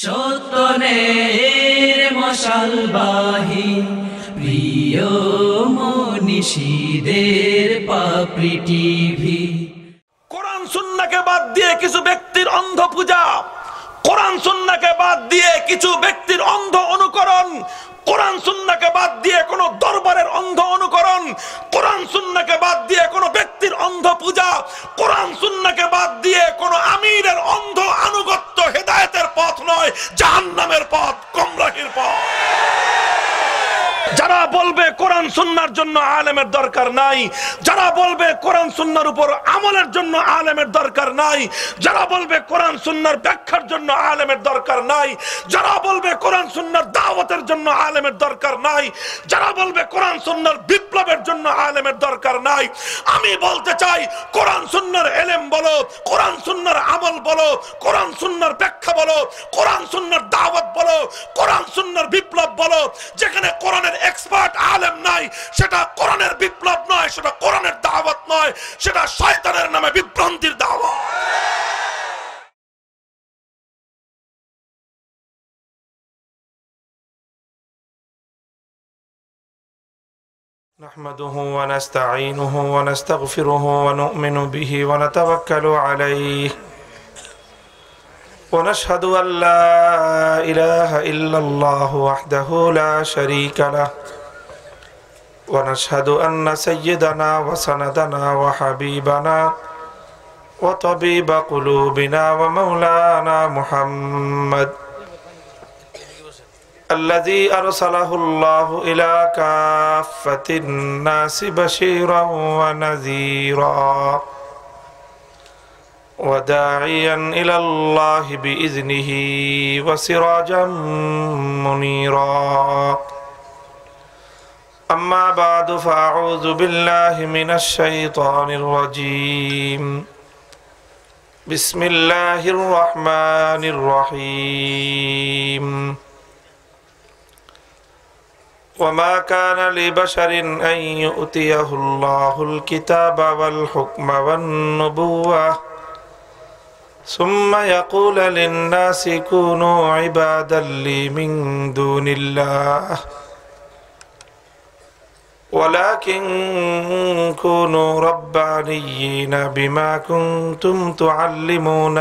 সত্যনের মশালবাহী প্রিয় মনীষীদের পাপড়ি টিভি। কোরআন সুন্নাহকে বাদ দিয়ে কিছু ব্যক্তির অন্ধ পূজা, কোরআন সুন্নাহকে বাদ দিয়ে কিছু ব্যক্তির অন্ধ অনুকরণ, কোরআন সুন্নাহকে বাদ দিয়ে কোন দরবারের অন্ধ অনুকরণ, কোরআন সুন্নাহকে বাদ দিয়ে কোন ব্যক্তির অন্ধ পূজা, কোরআন সুন্নাহকে বাদ দিয়ে কোন আমিরের অন্ধ আনুগত্য হেদায়েতের পথ নয়, জাহান্নামের পথ, গোমরাহির পথ। যারা বলবে কোরআন সুন্নাহর জন্য আলেমের দরকার নাই, যারা বলবে কোরআন সুন্নাহর উপর আমলের জন্য আলেমের দরকার নাই, যারা বলবে কোরআন সুন্নাহর ব্যাখ্যার জন্য আলেমের দরকার নাই, যারা বলবে কোরআন সুন্নাহর দাওয়াতের জন্য আলেমের দরকার নাই, যারা বলবে কোরআন সুন্নাহর বিপ্লবের জন্য আলেমের দরকার নাই, আমি বলতে চাই কোরআন সুন্নাহর ইলম বলো, কোরআন সুন্নাহর আমল বলো, কোরআন সুন্নাহর ব্যাখ্যা বলো, কোরআন সুন্নাহর দাওয়াত বলো, কোরআন সুন্নাহর বিপ্লব বলো। যেখানে কোরআনের এক্সপার্ট আলেম নাই, সেটা কোরআনের বিপ্লব নয়, সেটা কোরআনের দাওয়াত নয়, সেটা শয়তানের নামে বিভ্রান্তির দাওয়াত। نحمده ونستعينه ونستغفره ونؤمن به ونتوكل عليه ونشهد أن لا إله إلا الله وحده لا شريك له ونشهد أن سيدنا وسندنا وحبيبنا وطبيب قلوبنا ومولانا محمد الذي أرسله الله إلى كافة الناس بشيرا ونذيرا وداعيا إلى الله بإذنه وسراجا منيرا أما بعد فأعوذ بالله من الشيطان الرجيم بسم الله الرحمن الرحيم وما كان لبشر أن يؤتيه الله الكتاب والحكم والنبوة ثم يقول للناس كونوا عبادا لي من دون الله ولكن كونوا ربانيين بما كنتم تعلمون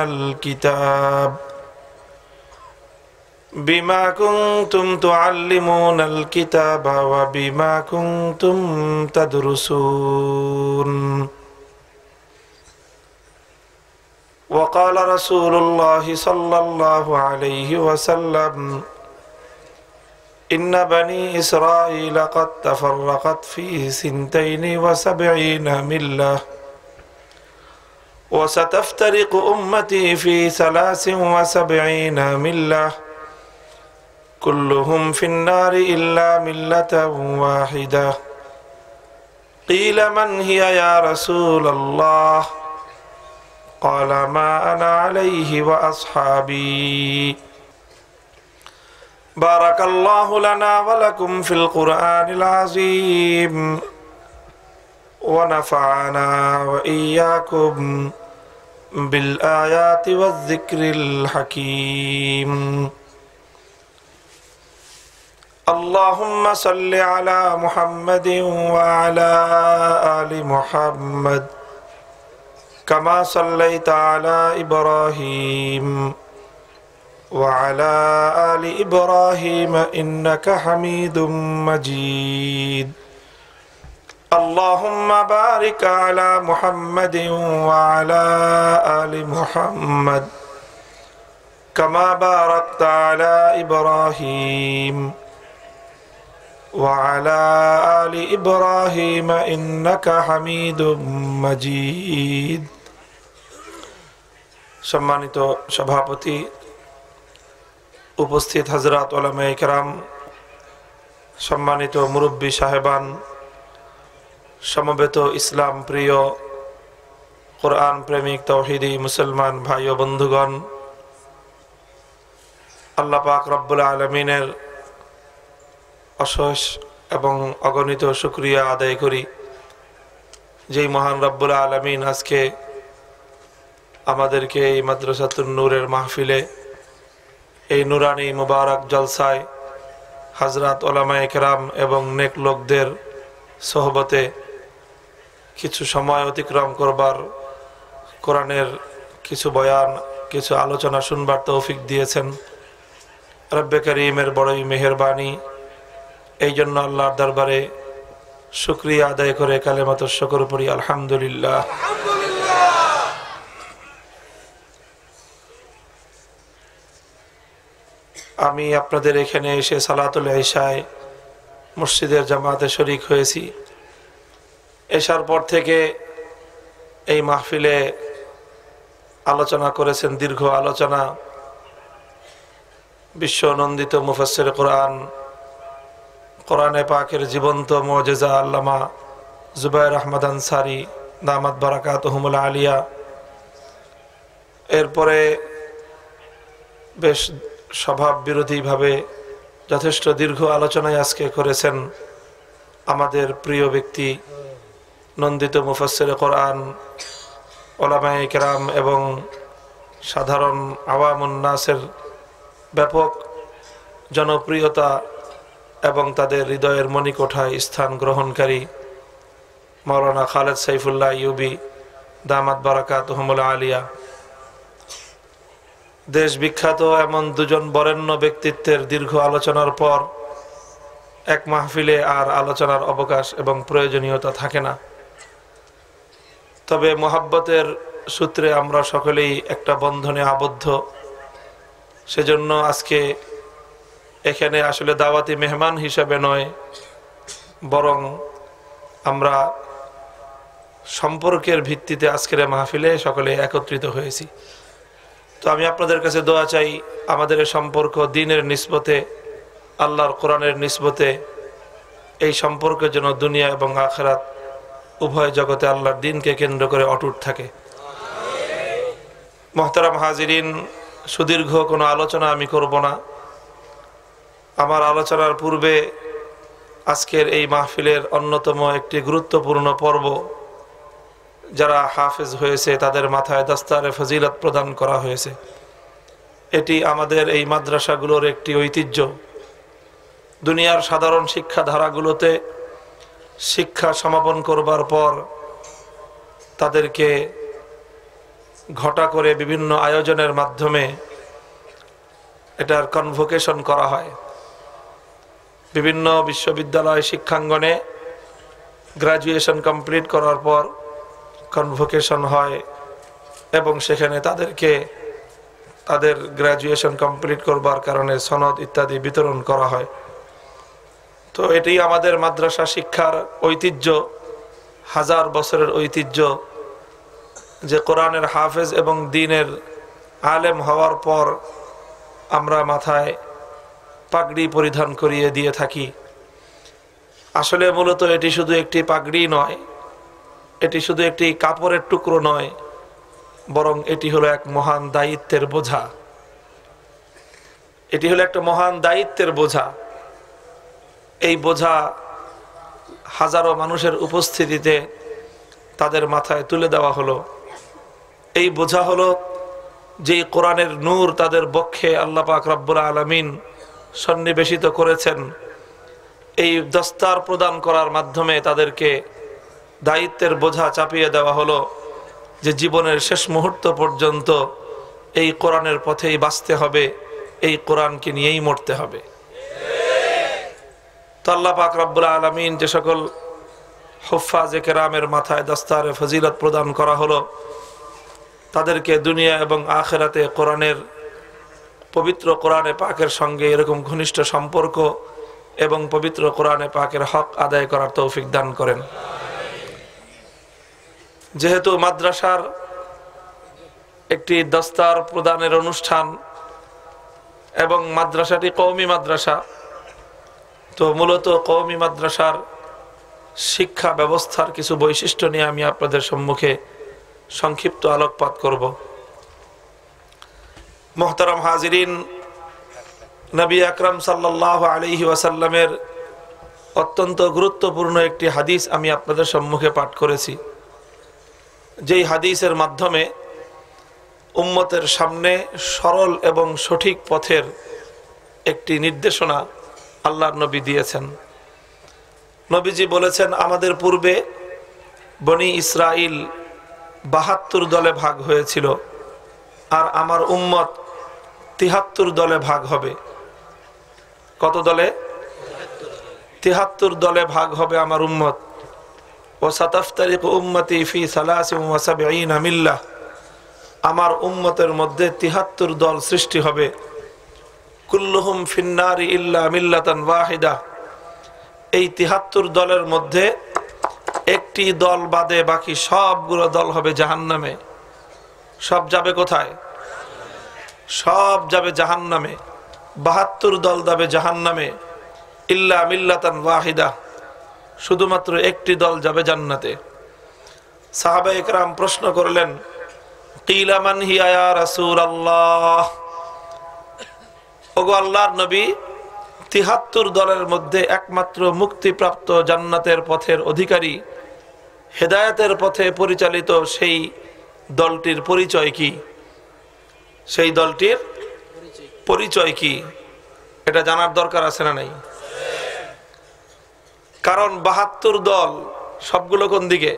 الكتاب وبما كنتم تدرسون وقال رسول الله صلى الله عليه وسلم إن بني إسرائيل قد تفرقت في 72 ملة وستفترق أمتي في 73 ملة كلهم في النار إلا ملة واحدة قيل من هي يا رسول الله قال ما أنا عليه وأصحابي بارك الله لنا ولكم في القرآن العظيم ونفعنا وإياكم بالآيات والذكر الحكيم اللهم صل على محمد وعلى آل محمد كما صليت على إبراهيم وعلى آل إبراهيم إنك حميد مجيد اللهم بارك على محمد وعلى آل محمد كما باركت على إبراهيم وعلى آل إبراهيم إنك حميد مجيد সম্মানিত সভাপতি, উপস্থিত হযরত উলামায়ে কেরাম, সম্মানিত মুরব্বী সাহেবান, সমবেত ইসলাম প্রিয় কোরআন প্রেমিক তাওহীদি মুসলমান ভাই ও বন্ধুগণ, আল্লাহ পাক রব্বুল আলামিনের অশেষ এবং অগণিত শুকরিয়া আদায় করি যেই মহান রব্বুল আলামিন আজকে আমাদেরকে এই মাদ্রাসাতুন নূরের মাহফিলে এই নুরানি মুবারক জলসায় হযরত উলামায়ে কেরাম এবং নেক লোকদের সোহবতে কিছু সময় অতিক্রম করবার, কোরআনের কিছু বয়ান, কিছু আলোচনা শুনবার তৌফিক দিয়েছেন। রব্বে করিমের বড়ই মেহেরবানি। এই জন্য আল্লাহর দরবারে শুকরিয়া আদায় করে কালেমাতুশ শুকর পড়ি আলহামদুলিল্লাহ। আমি আপনাদের এখানে এসে সালাতুল ইশায় মসজিদের জামাতে শরীক হয়েছি। এশার পর থেকে এই মাহফিলে আলোচনা করেছেন, দীর্ঘ আলোচনা, বিশ্ব নন্দিত মুফাসসির কোরআন, কোরআনে পাকের জীবন্ত মুজিজা আল্লামা জুবায়ের আহমদ আনসারী দামাত বারাকাতুহুমুল আলিয়া। এরপরে বেশ স্বভাব বিরোধীভাবে যথেষ্ট দীর্ঘ আলোচনায় আজকে করেছেন আমাদের প্রিয় ব্যক্তি, নন্দিত মুফাসসির কোরআন, উলামায়ে কেরাম এবং সাধারণ আওয়ামুন নাসের ব্যাপক জনপ্রিয়তা এবং তাদের হৃদয়ের মণিকোঠায় স্থান গ্রহণকারী মাওলানা খালেদ সাইফুল্লাহ ইউবি দামাত বারাকাতুহুমুল আলিয়া। দেশ বিখ্যাত এমন দুজন বরেণ্য ব্যক্তিত্বের দীর্ঘ আলোচনার পর এক মাহফিলে আর আলোচনার অবকাশ এবং প্রয়োজনীয়তা থাকে না। তবে মোহাব্বতের সূত্রে আমরা সকলেই একটা বন্ধনে আবদ্ধ। সেজন্য আজকে এখানে আসলে দাওয়াতি মেহমান হিসাবে নয়, বরং আমরা সম্পর্কের ভিত্তিতে আজকের মাহফিলে সকলে একত্রিত হয়েছি। তো আমি আপনাদের কাছে দোয়া চাই, আমাদের এই সম্পর্ক দ্বীনের নিসবতে, আল্লাহর কোরআনের নিসবতে, এই সম্পর্ক যেন দুনিয়া এবং আখিরাত উভয় জগতে আল্লাহর দ্বীনকে কেন্দ্র করে অটুট থাকে। মুহতারাম হাজিরিন, সুদীর্ঘ কোনো আলোচনা আমি করব না। আমার আলোচনার পূর্বে আজকের এই মাহফিলের অন্যতম একটি গুরুত্বপূর্ণ পর্ব, যারা হাফেজ হয়েছে তাদের মাথায় দস্তারে ফজিলত প্রদান করা হয়েছে। এটি আমাদের এই মাদ্রাসাগুলোর একটি ঐতিহ্য। দুনিয়ার সাধারণ শিক্ষাধারাগুলোতে শিক্ষা সমাপন করবার পর তাদেরকে ঘটা করে বিভিন্ন আয়োজনের মাধ্যমে এটার কনভোকেশন করা হয়। বিভিন্ন বিশ্ববিদ্যালয় শিক্ষাঙ্গনে গ্রাজুয়েশন কমপ্লিট করার পর কনভোকেশন হয় এবং সেখানে তাদেরকে তাদের গ্রাজুয়েশন কমপ্লিট করবার কারণে সনদ ইত্যাদি বিতরণ করা হয়। তো এটি আমাদের মাদ্রাসা শিক্ষার ঐতিহ্য, হাজার বছরের ঐতিহ্য, যে কোরআনের হাফেজ এবং দ্বীনের আলেম হওয়ার পর আমরা মাথায় পাগড়ি পরিধান করিয়ে দিয়ে থাকি। আসলে মূলত এটি শুধু একটি পাগড়ি নয়, এটি শুধু একটি কাপড়ের টুকরো নয়, বরং এটি হলো এক মহান দায়িত্বের বোঝা। এটি হলো একটা মহান দায়িত্বের বোঝা। এই বোঝা হাজারো মানুষের উপস্থিতিতে তাদের মাথায় তুলে দেওয়া হলো। এই বোঝা হলো যে কোরআনের নূর তাদের বক্ষে আল্লাহ পাক রব্বুল আলামিন সন্নিবেশিত করেছেন। এই দস্তার প্রদান করার মাধ্যমে তাদেরকে দায়িত্বের বোঝা চাপিয়ে দেওয়া হলো যে জীবনের শেষ মুহূর্ত পর্যন্ত এই কোরআনের পথেই বাঁচতে হবে, এই কোরআনকে নিয়েই মরতে হবে। তো আল্লাহ পাক রব্বুল আলামিন যে সকল হুফাজে কেরামের মাথায় দস্তারে ফজিলত প্রদান করা হলো, তাদেরকে দুনিয়া এবং আখিরাতে কোরআনের পবিত্র কোরআনে পাকের সঙ্গে এরকম ঘনিষ্ঠ সম্পর্ক এবং পবিত্র কোরআনে পাকের হক আদায় করার তৌফিক দান করেন। যেহেতু মাদ্রাসার একটি দস্তার প্রদানের অনুষ্ঠান এবং মাদ্রাসাটি কওমি মাদ্রাসা, তো মূলত কওমি মাদ্রাসার শিক্ষা ব্যবস্থার কিছু বৈশিষ্ট্য নিয়ে আমি আপনাদের সম্মুখে সংক্ষিপ্ত আলোকপাত করব। মুহতারাম হাজিরিন, নবী আকরাম সাল্লাল্লাহু আলাইহি ওয়াসাল্লামের অত্যন্ত গুরুত্বপূর্ণ একটি হাদিস আমি আপনাদের সম্মুখে পাঠ করেছি, যেই হাদিসের মাধ্যমে উম্মতের সামনে সরল এবং সঠিক পথের একটি নির্দেশনা আল্লাহর নবী দিয়েছেন। নবীজি বলেছেন, আমাদের পূর্বে বনি ইসরাইল ৭২ দলে ভাগ হয়েছিল, আর আমার উম্মত ৭৩ দলে ভাগ হবে। কত দলে? ৭৩ দলে ভাগ হবে আমার উম্মত। ও সাতাফতারিকু উম্মতি ফি ৭৩ মিল্লাহ, আমার উম্মতের মধ্যে ৭৩ দল সৃষ্টি হবে। কুল্লুহুম ফিন্নারি ইল্লা মিল্লাতান ওয়াহিদা, এই ৭৩ দলের মধ্যে একটি দল বাদে বাকি সবগুলো দল হবে জাহান্নামে। সব যাবে কোথায়? সব যাবে জাহান্নামে। ৭২ দল যাবে জাহান্নামে, ইল্লা মিল্লাতান ওয়াহিদা, শুধুমাত্র একটি দল যাবে জান্নাতে। সাহাবায়ে কেরাম প্রশ্ন করলেন, কিলা মান হিয়া ইয়া রাসূলুল্লাহ, ওগো আল্লাহর নবী, ৭৩ দলের মধ্যে একমাত্র মুক্তিপ্রাপ্ত জান্নাতের পথের অধিকারী, হেদায়েতের পথে পরিচালিত সেই দলটির পরিচয় কি? সেই দলটির পরিচয় কি? এটা জানার দরকার আছে না নাই? কারণ ৭২ দল সবগুলো কোন দিকে?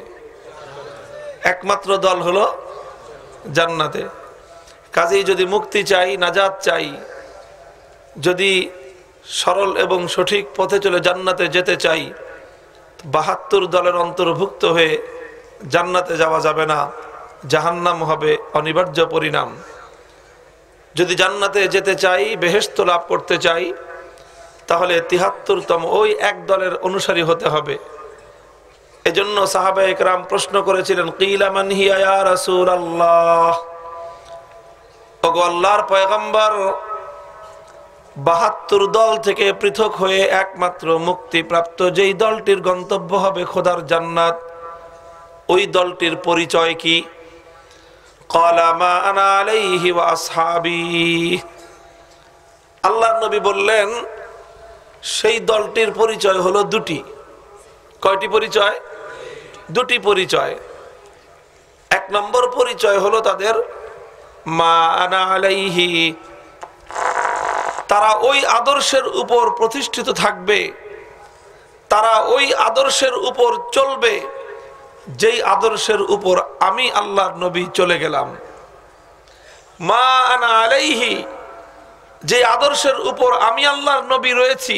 একমাত্র দল হলো জান্নাতে। কাজেই যদি মুক্তি চাই, নাজাত চাই, যদি সরল এবং সঠিক পথে চলে জান্নাতে যেতে চাই, ৭২ দলের অন্তর্ভুক্ত হয়ে জান্নাতে যাওয়া যাবে না, জাহান্নাম হবে অনিবার্য পরিণাম। যদি জান্নাতে যেতে চাই, বেহেশত লাভ করতে চাই, তাহলে ৭৩তম ওই এক দলের অনুসারী হতে হবে। এজন্য সাহাবায়ে কেরাম প্রশ্ন করেছিলেন, কিলা মান হিয়া ইয়া রাসূলুল্লাহ, ওগো আল্লাহর পয়গম্বর, ৭২ দল থেকে পৃথক হয়ে একমাত্র মুক্তিপ্রাপ্ত যেই দলটির গন্তব্য হবে খোদার জান্নাত, ওই দলটির পরিচয় কি? ক্বালা মা আনা আলাইহি ওয়া আসহাবী, আল্লাহর নবী বললেন, সেই দলটির পরিচয় হলো দুটি। কয়টি পরিচয়? দুটি পরিচয়। এক নম্বর পরিচয় হলো তাদের মা আনা আলাইহি, তারা ওই আদর্শের উপর প্রতিষ্ঠিত থাকবে, তারা ওই আদর্শের উপর চলবে যেই আদর্শের উপর আমি আল্লাহর নবী চলে গেলাম। মা আনা আলাইহি, যে আদর্শের উপর আমি আল্লাহর নবী রয়েছি,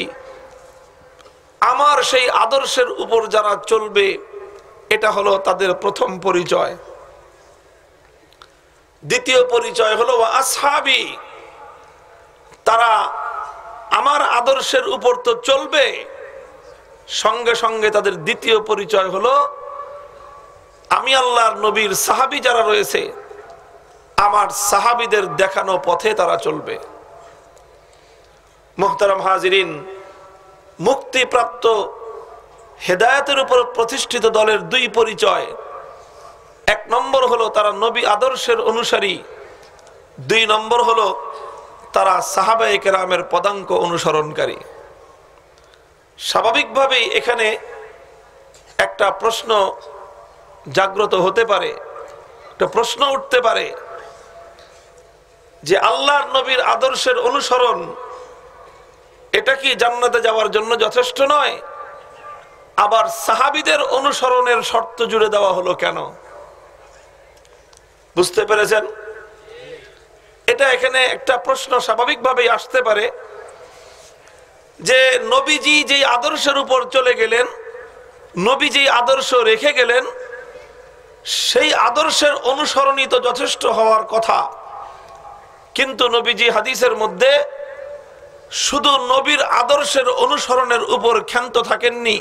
আমার সেই আদর্শের উপর যারা চলবে, এটা হলো তাদের প্রথম পরিচয়। দ্বিতীয় পরিচয় হলো ওয়া আসহাবী, তারা আমার আদর্শের উপর তো চলবে, সঙ্গে সঙ্গে তাদের দ্বিতীয় পরিচয় হলো আমি আল্লাহর নবীর সাহাবী যারা রয়েছে, আমার সাহাবীদের দেখানো পথে তারা চলবে। মুহতারাম হাজিরিন, মুক্তিপ্রাপ্ত হেদায়েতের উপর প্রতিষ্ঠিত দলের দুই পরিচয়। এক নম্বর হলো তারা নবী আদর্শের অনুসারী, দুই নম্বর হলো তারা সাহাবায়ে কেরামের পদাঙ্ক অনুসরণকারী। স্বাভাবিকভাবেই এখানে একটা প্রশ্ন জাগ্রত হতে পারে, একটা প্রশ্ন উঠতে পারে যে আল্লাহর নবীর আদর্শের অনুসরণ এটা কি জান্নাতে যাওয়ার জন্য যথেষ্ট নয়? আবার সাহাবীদের অনুসরণের শর্ত জুড়ে দেওয়া হলো কেন? বুঝতে পেরেছেন? এটা এখানে একটা প্রশ্ন স্বাভাবিকভাবেই আসতে পারে যে নবীজি যেই আদর্শের উপর চলে গেলেন, নবী যেই আদর্শ রেখে গেলেন, সেই আদর্শের অনুসরণই তো যথেষ্ট হওয়ার কথা। কিন্তু নবীজি হাদিসের মধ্যে শুধু নবীর আদর্শের অনুসরণের উপর ক্ষান্ত থাকেননি,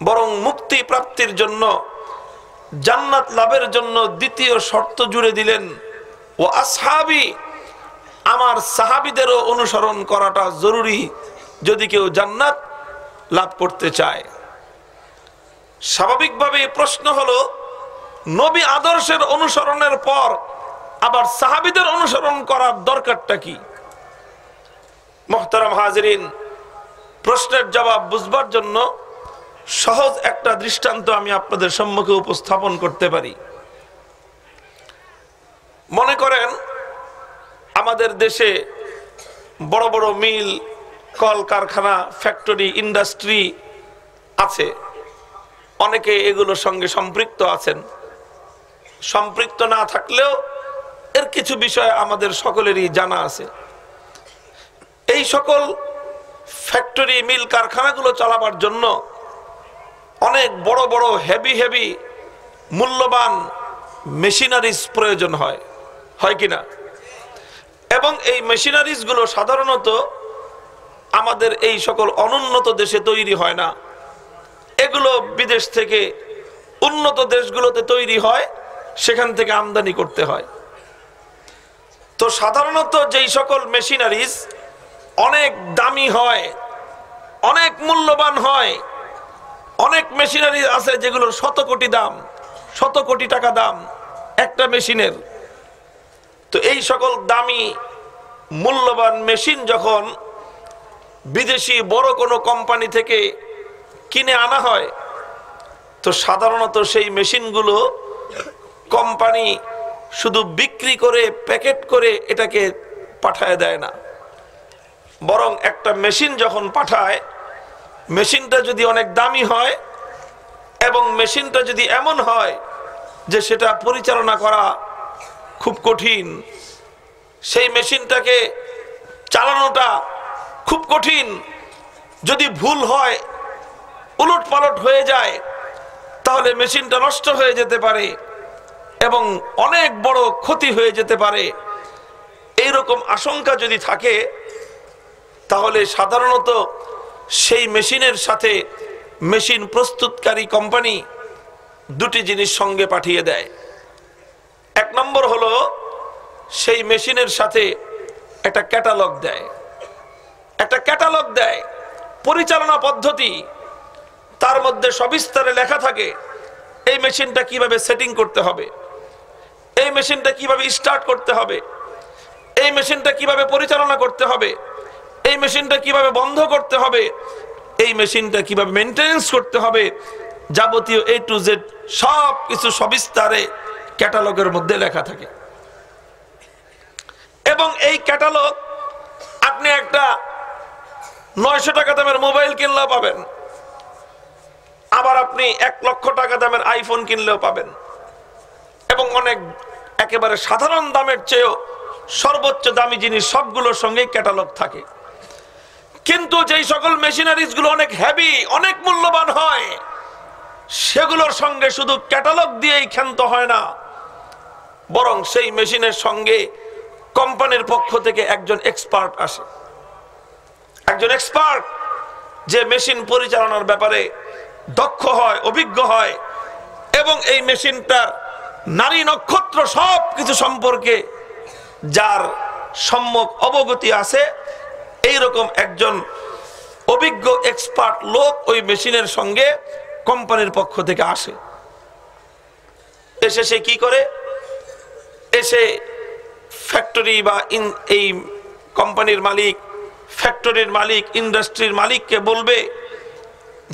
বরং মুক্তি প্রাপ্তির জন্য, জান্নাত লাভের জন্য দ্বিতীয় শর্ত জুড়ে দিলেন, ও আসহাবী, আমার সাহাবীদেরও অনুসরণ করাটা জরুরি যদি কেউ জান্নাত লাভ করতে চায়। স্বাভাবিকভাবে প্রশ্ন হলো, নবী আদর্শের অনুসরণের পর আবার সাহাবীদের অনুসরণ করার দরকারটা কি? মুহতারাম হাজিরিন, প্রশ্নের জবাব বুঝবার জন্য সহজ একটা দৃষ্টান্ত আমি আপনাদের সম্মুখে উপস্থাপন করতে পারি। মনে করেন আমাদের দেশে বড় বড় মিল, কল কারখানা, ফ্যাক্টরি, ইন্ডাস্ট্রি আছে। অনেকে এগুলোর সঙ্গে সম্পৃক্ত আছেন। সম্পৃক্ত না থাকলেও এর কিছু বিষয় আমাদের সকলেরই জানা আছে। এই সকল ফ্যাক্টরি, মিল, কারখানাগুলো চালাবার জন্য অনেক বড় বড় হেভি মূল্যবান মেশিনারিজ প্রয়োজন হয়, হয় কিনা? এবং এই মেশিনারিজ গুলো সাধারণত আমাদের এই সকল অনুন্নত দেশে তৈরি হয় না। এগুলো বিদেশ থেকে উন্নত দেশগুলোতে তৈরি হয়, সেখান থেকে আমদানি করতে হয়। তো সাধারণত যেই সকল মেশিনারিজ অনেক দামি হয়, অনেক মূল্যবান হয়, অনেক মেশিনারি আছে যেগুলোর শত কোটি টাকা দাম একটা মেশিনের। তো এই সকল দামি মূল্যবান মেশিন যখন বিদেশি বড় কোনো কোম্পানি থেকে কিনে আনা হয়, তো সাধারণত সেই মেশিনগুলো কোম্পানি শুধু বিক্রি করে প্যাকেট করে এটাকে পাঠায় দেয় না, বরং একটা মেশিন যখন পাঠায়, মেশিনটা যদি অনেক দামি হয় এবং মেশিনটা যদি এমন হয় যে সেটা পরিচালনা করা খুব কঠিন, সেই মেশিনটাকে চালানোটা খুব কঠিন, যদি ভুল হয়, উলট পালট হয়ে যায়, তাহলে মেশিনটা নষ্ট হয়ে যেতে পারে এবং অনেক বড় ক্ষতি হয়ে যেতে পারে। এইরকম আশঙ্কা যদি থাকে, তাহলে সাধারণত সেই মেশিনের সাথে মেশিন প্রস্তুতকারী কোম্পানি দুটি জিনিস সঙ্গে পাঠিয়ে দেয়। এক নম্বর হলো সেই মেশিনের সাথে একটা ক্যাটালগ দেয়, পরিচালনা পদ্ধতি, তার মধ্যে সবিস্তারে লেখা থাকে এই মেশিনটা কিভাবে সেটিং করতে হবে, এই মেশিনটা কিভাবে স্টার্ট করতে হবে, এই মেশিনটা কিভাবে পরিচালনা করতে হবে, এই মেশিনটা কিভাবে বন্ধ করতে হবে, এই মেশিনটা কিভাবে মেইনটেনেন্স করতে হবে, যাবতীয় A to Z সব কিছু সবিস্তারে ক্যাটালগের মধ্যে লেখা থাকে। এবং এই ক্যাটালগ আপনি একটা 900 টাকা দামের মোবাইল কিনলেও পাবেন, আবার আপনি 1 লক্ষ টাকা দামের আইফোন কিনলেও পাবেন, এবং অনেক একেবারে সাধারণ দামের চেয়েও সর্বোচ্চ দামি জিনিস সবগুলোর সঙ্গে ক্যাটালগ থাকে। কিন্তু যেই সকল মেশিনারিজ গুলো অনেক হেভি, অনেক মূল্যবান হয়, সেগুলোর সঙ্গে শুধু ক্যাটালগ দিয়েই ক্ষান্ত হয় না, বরং সেই মেশিনের সঙ্গে কোম্পানির পক্ষ থেকে একজন এক্সপার্ট আসে, একজন এক্সপার্ট যে মেশিন পরিচালনার ব্যাপারে দক্ষ হয়, অভিজ্ঞ হয়, এবং এই মেশিনটার নারী নক্ষত্র সব কিছু সম্পর্কে যার সম্যক অবগতি আছে, এইরকম একজন অভিজ্ঞ এক্সপার্ট লোক ওই মেশিনের সঙ্গে কোম্পানির পক্ষ থেকে আসে। এসে সে কি করে? এসে ফ্যাক্টরি বা এই কোম্পানির মালিক, ফ্যাক্টরির মালিক, ইন্ডাস্ট্রির মালিককে বলবে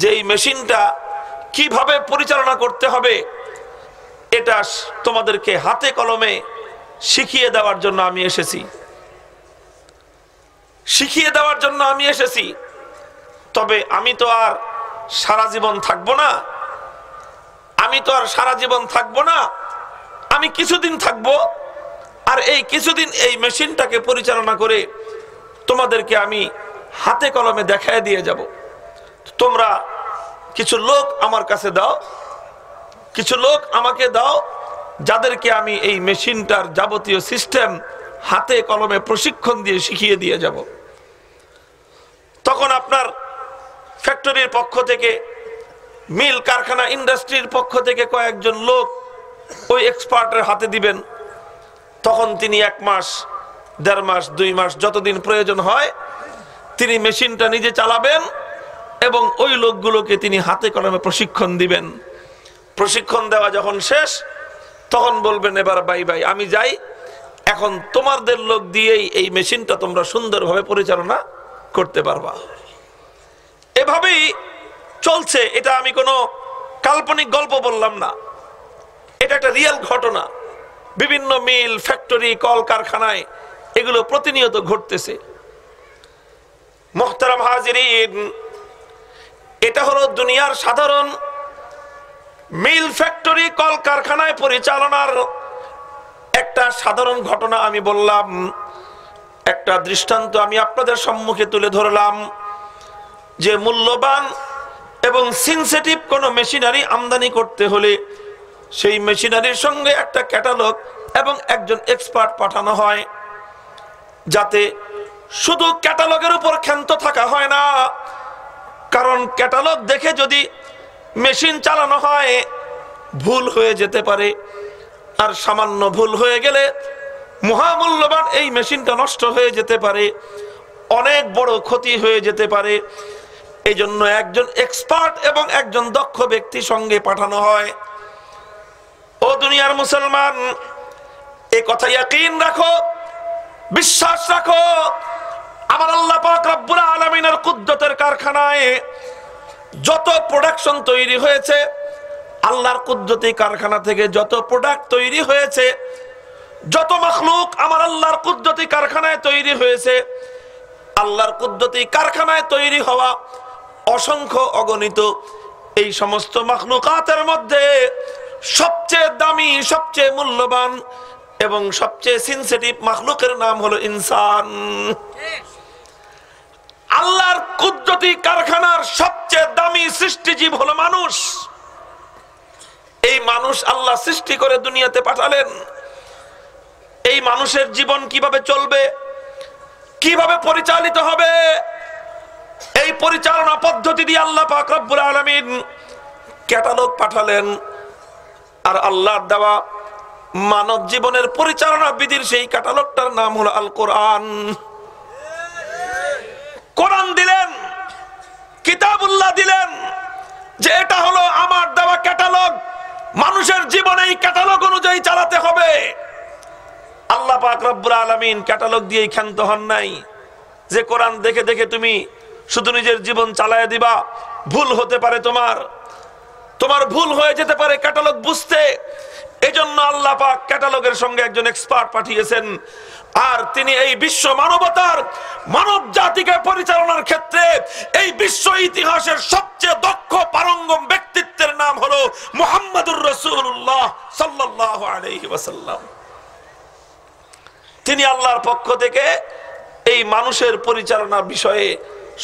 যে এই মেশিনটা কিভাবে পরিচালনা করতে হবে, এটা তোমাদেরকে হাতে কলমে শিখিয়ে দেওয়ার জন্য আমি এসেছি। তবে আমি তো আর সারা জীবন থাকবো না, আমি কিছুদিন থাকবো, আর এই কিছুদিন এই মেশিনটাকে পরিচালনা করে তোমাদেরকে আমি হাতে কলমে দেখায় দিয়ে যাব। তোমরা কিছু লোক আমার কাছে দাও, কিছু লোক আমাকে দাও, যাদেরকে আমি এই মেশিনটার যাবতীয় সিস্টেম হাতে কলমে প্রশিক্ষণ দিয়ে শিখিয়ে দিয়ে যাব। তখন আপনার ফ্যাক্টরির পক্ষ থেকে, মিল, কারখানা, ইন্ডাস্ট্রির পক্ষ থেকে কয়েকজন লোক ওই এক্সপার্টের হাতে দিবেন। তখন তিনি 1 মাস, 1.5 মাস, 2 মাস, যতদিন প্রয়োজন হয় তিনি মেশিনটা নিজে চালাবেন এবং ওই লোকগুলোকে তিনি হাতে কলমে প্রশিক্ষণ দিবেন। প্রশিক্ষণ দেওয়া যখন শেষ, তখন বলবেন এবার বাই আমি যাই, এখন তোমাদের লোক দিয়েই এই মেশিনটা তোমরা সুন্দরভাবে পরিচালনা করতে পারবা। এভাবেই চলছে। এটা আমি কোনো কাল্পনিক গল্প বললাম না, এটা একটা রিয়েল ঘটনা। বিভিন্ন মিল, ফ্যাক্টরি, কল কারখানায় এগুলো প্রতিনিয়ত ঘটতেছে। মুহতারাম হাজিরিন, এটা হলো দুনিয়ার সাধারণ মিল, ফ্যাক্টরি, কল কারখানায় পরিচালনার একটা সাধারণ ঘটনা আমি বললাম। একটা দৃষ্টান্ত আমি আপনাদের সম্মুখে তুলে ধরলাম যে মূল্যবান এবং সেনসিটিভ কোনো মেশিনারি আমদানি করতে হলে সেই মেশিনারির সঙ্গে একটা ক্যাটালগ এবং একজন এক্সপার্ট পাঠানো হয়, যাতে শুধু ক্যাটালগের উপর ক্ষান্ত থাকা হয় না। কারণ ক্যাটালগ দেখে যদি মেশিন চালানো হয় ভুল হয়ে যেতে পারে, আর সামান্য ভুল হয়ে গেলে মহামূল্যবান এই মেশিনটা নষ্ট হয়ে যেতে পারে, অনেক বড় ক্ষতি হয়ে যেতে পারে। এই জন্য একজন এক্সপার্ট এবং একজন দক্ষ ব্যক্তি সঙ্গে পাঠানো হয়। ও দুনিয়ার মুসলমান, এই কথা ইয়াকিন রাখো, বিশ্বাস রাখো, আমার আল্লাহ পাক রব্বুল আলামিনের কুদরতের কারখানায় যত প্রোডাকশন তৈরি হয়েছে, আল্লাহর কুদরতি কারখানা থেকে যত প্রোডাক্ট তৈরি হয়েছে, যত মাখলুক আমার আল্লাহর কুদরতি কারখানায় তৈরি হয়েছে, আল্লাহর কুদরতি কারখানায় তৈরি হওয়া অসংখ্য অগণিত এই সমস্ত মাখলুকাতের মধ্যে সবচেয়ে দামি, সবচেয়ে মূল্যবান এবং সবচেয়ে সেনসিটিভ মাখলুকের নাম হলো ইনসান। আল্লাহর কুদরতি কারখানার সবচেয়ে দামি সৃষ্টিজীব হলো মানুষ। এই মানুষ আল্লাহ সৃষ্টি করে দুনিয়াতে পাঠালেন। এই মানুষের জীবন কিভাবে চলবে, কিভাবে পরিচালিত হবে, এই পরিচালনা পদ্ধতি দিয়ে আল্লাহ পাক রব্বুল আলামিন ক্যাটালগ পাঠালেন। আর আল্লাহর দেওয়া মানব জীবনের পরিচালনা বিধির সেই ক্যাটালগটার নাম হলো আল কোরআন। কোরআন দিলেন, কিতাবুল্লাহ দিলেন, যে এটা হলো আমার দেওয়া ক্যাটালগ, মানুষের জীবনে এই ক্যাটালগ অনুযায়ী চালাতে হবে। আল্লাহ পাক রব্বুল আলামিন ক্যাটালগ দিয়েই ক্ষান্ত হন নাই যে কোরআন দেখে দেখে তুমি শুধু নিজের জীবন চালায় দিবা। ভুল হতে পারে, তোমার ভুল হয়ে যেতে পারে ক্যাটালগ বুঝতে। এজন্য আল্লাহ পাক ক্যাটালগের সঙ্গে একজন এক্সপার্ট পাঠিয়েছেন, আর তিনি এই বিশ্ব মানবতার, মানব জাতিকে পরিচালনার ক্ষেত্রে এই বিশ্ব ইতিহাসের সবচেয়ে দক্ষ পারঙ্গম ব্যক্তিত্বের নাম হলো মুহাম্মদুর রাসূলুল্লাহ সাল্লাল্লাহু আলাইহি ওয়াসাল্লাম। তিনি আল্লাহর পক্ষ থেকে এই মানুষের পরিচালনা বিষয়ে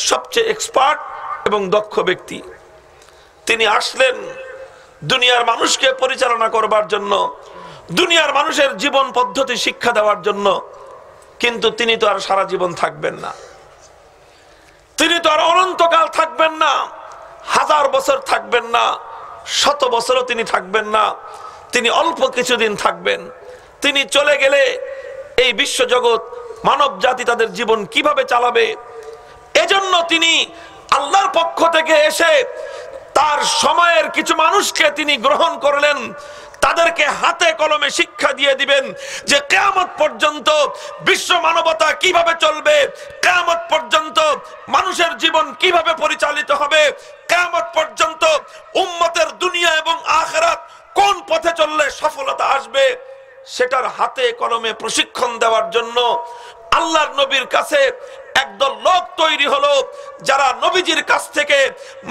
সবচেয়ে এক্সপার্ট এবং দক্ষ ব্যক্তি। তিনি আসলেন দুনিয়ার মানুষকে পরিচালনা করবার জন্য, দুনিয়ার মানুষের জীবন পদ্ধতি শিক্ষা দেওয়ার জন্য। কিন্তু তিনি তো আর সারা জীবন থাকবেন না, তিনি তো আর অনন্তকাল থাকবেন না, 1000 বছর থাকবেন না, 100 বছরও তিনি থাকবেন না। তিনি অল্প কিছুদিন থাকবেন। তিনি চলে গেলে এই বিশ্বজগৎ, মানব জাতি তাদের জীবন কিভাবে চালাবে? এজন্য তিনি আল্লাহর পক্ষ থেকে এসে তার সময়ের কিছু মানুষকে তিনি গ্রহণ করলেন, তাদেরকে হাতে কলমে শিক্ষা দিয়ে দিবেন যে কিয়ামত পর্যন্ত বিশ্ব মানবতা কিভাবে চলবে, কিয়ামত পর্যন্ত মানুষের জীবন কিভাবে পরিচালিত হবে, কিয়ামত পর্যন্ত উম্মতের দুনিয়া এবং আখিরাত কোন পথে চললে সফলতা আসবে, সেটার হাতে কলমে প্রশিক্ষণ দেওয়ার জন্য আল্লাহর নবীর কাছে একদল লোক তৈরি হলো, যারা নবীজির কাছ থেকে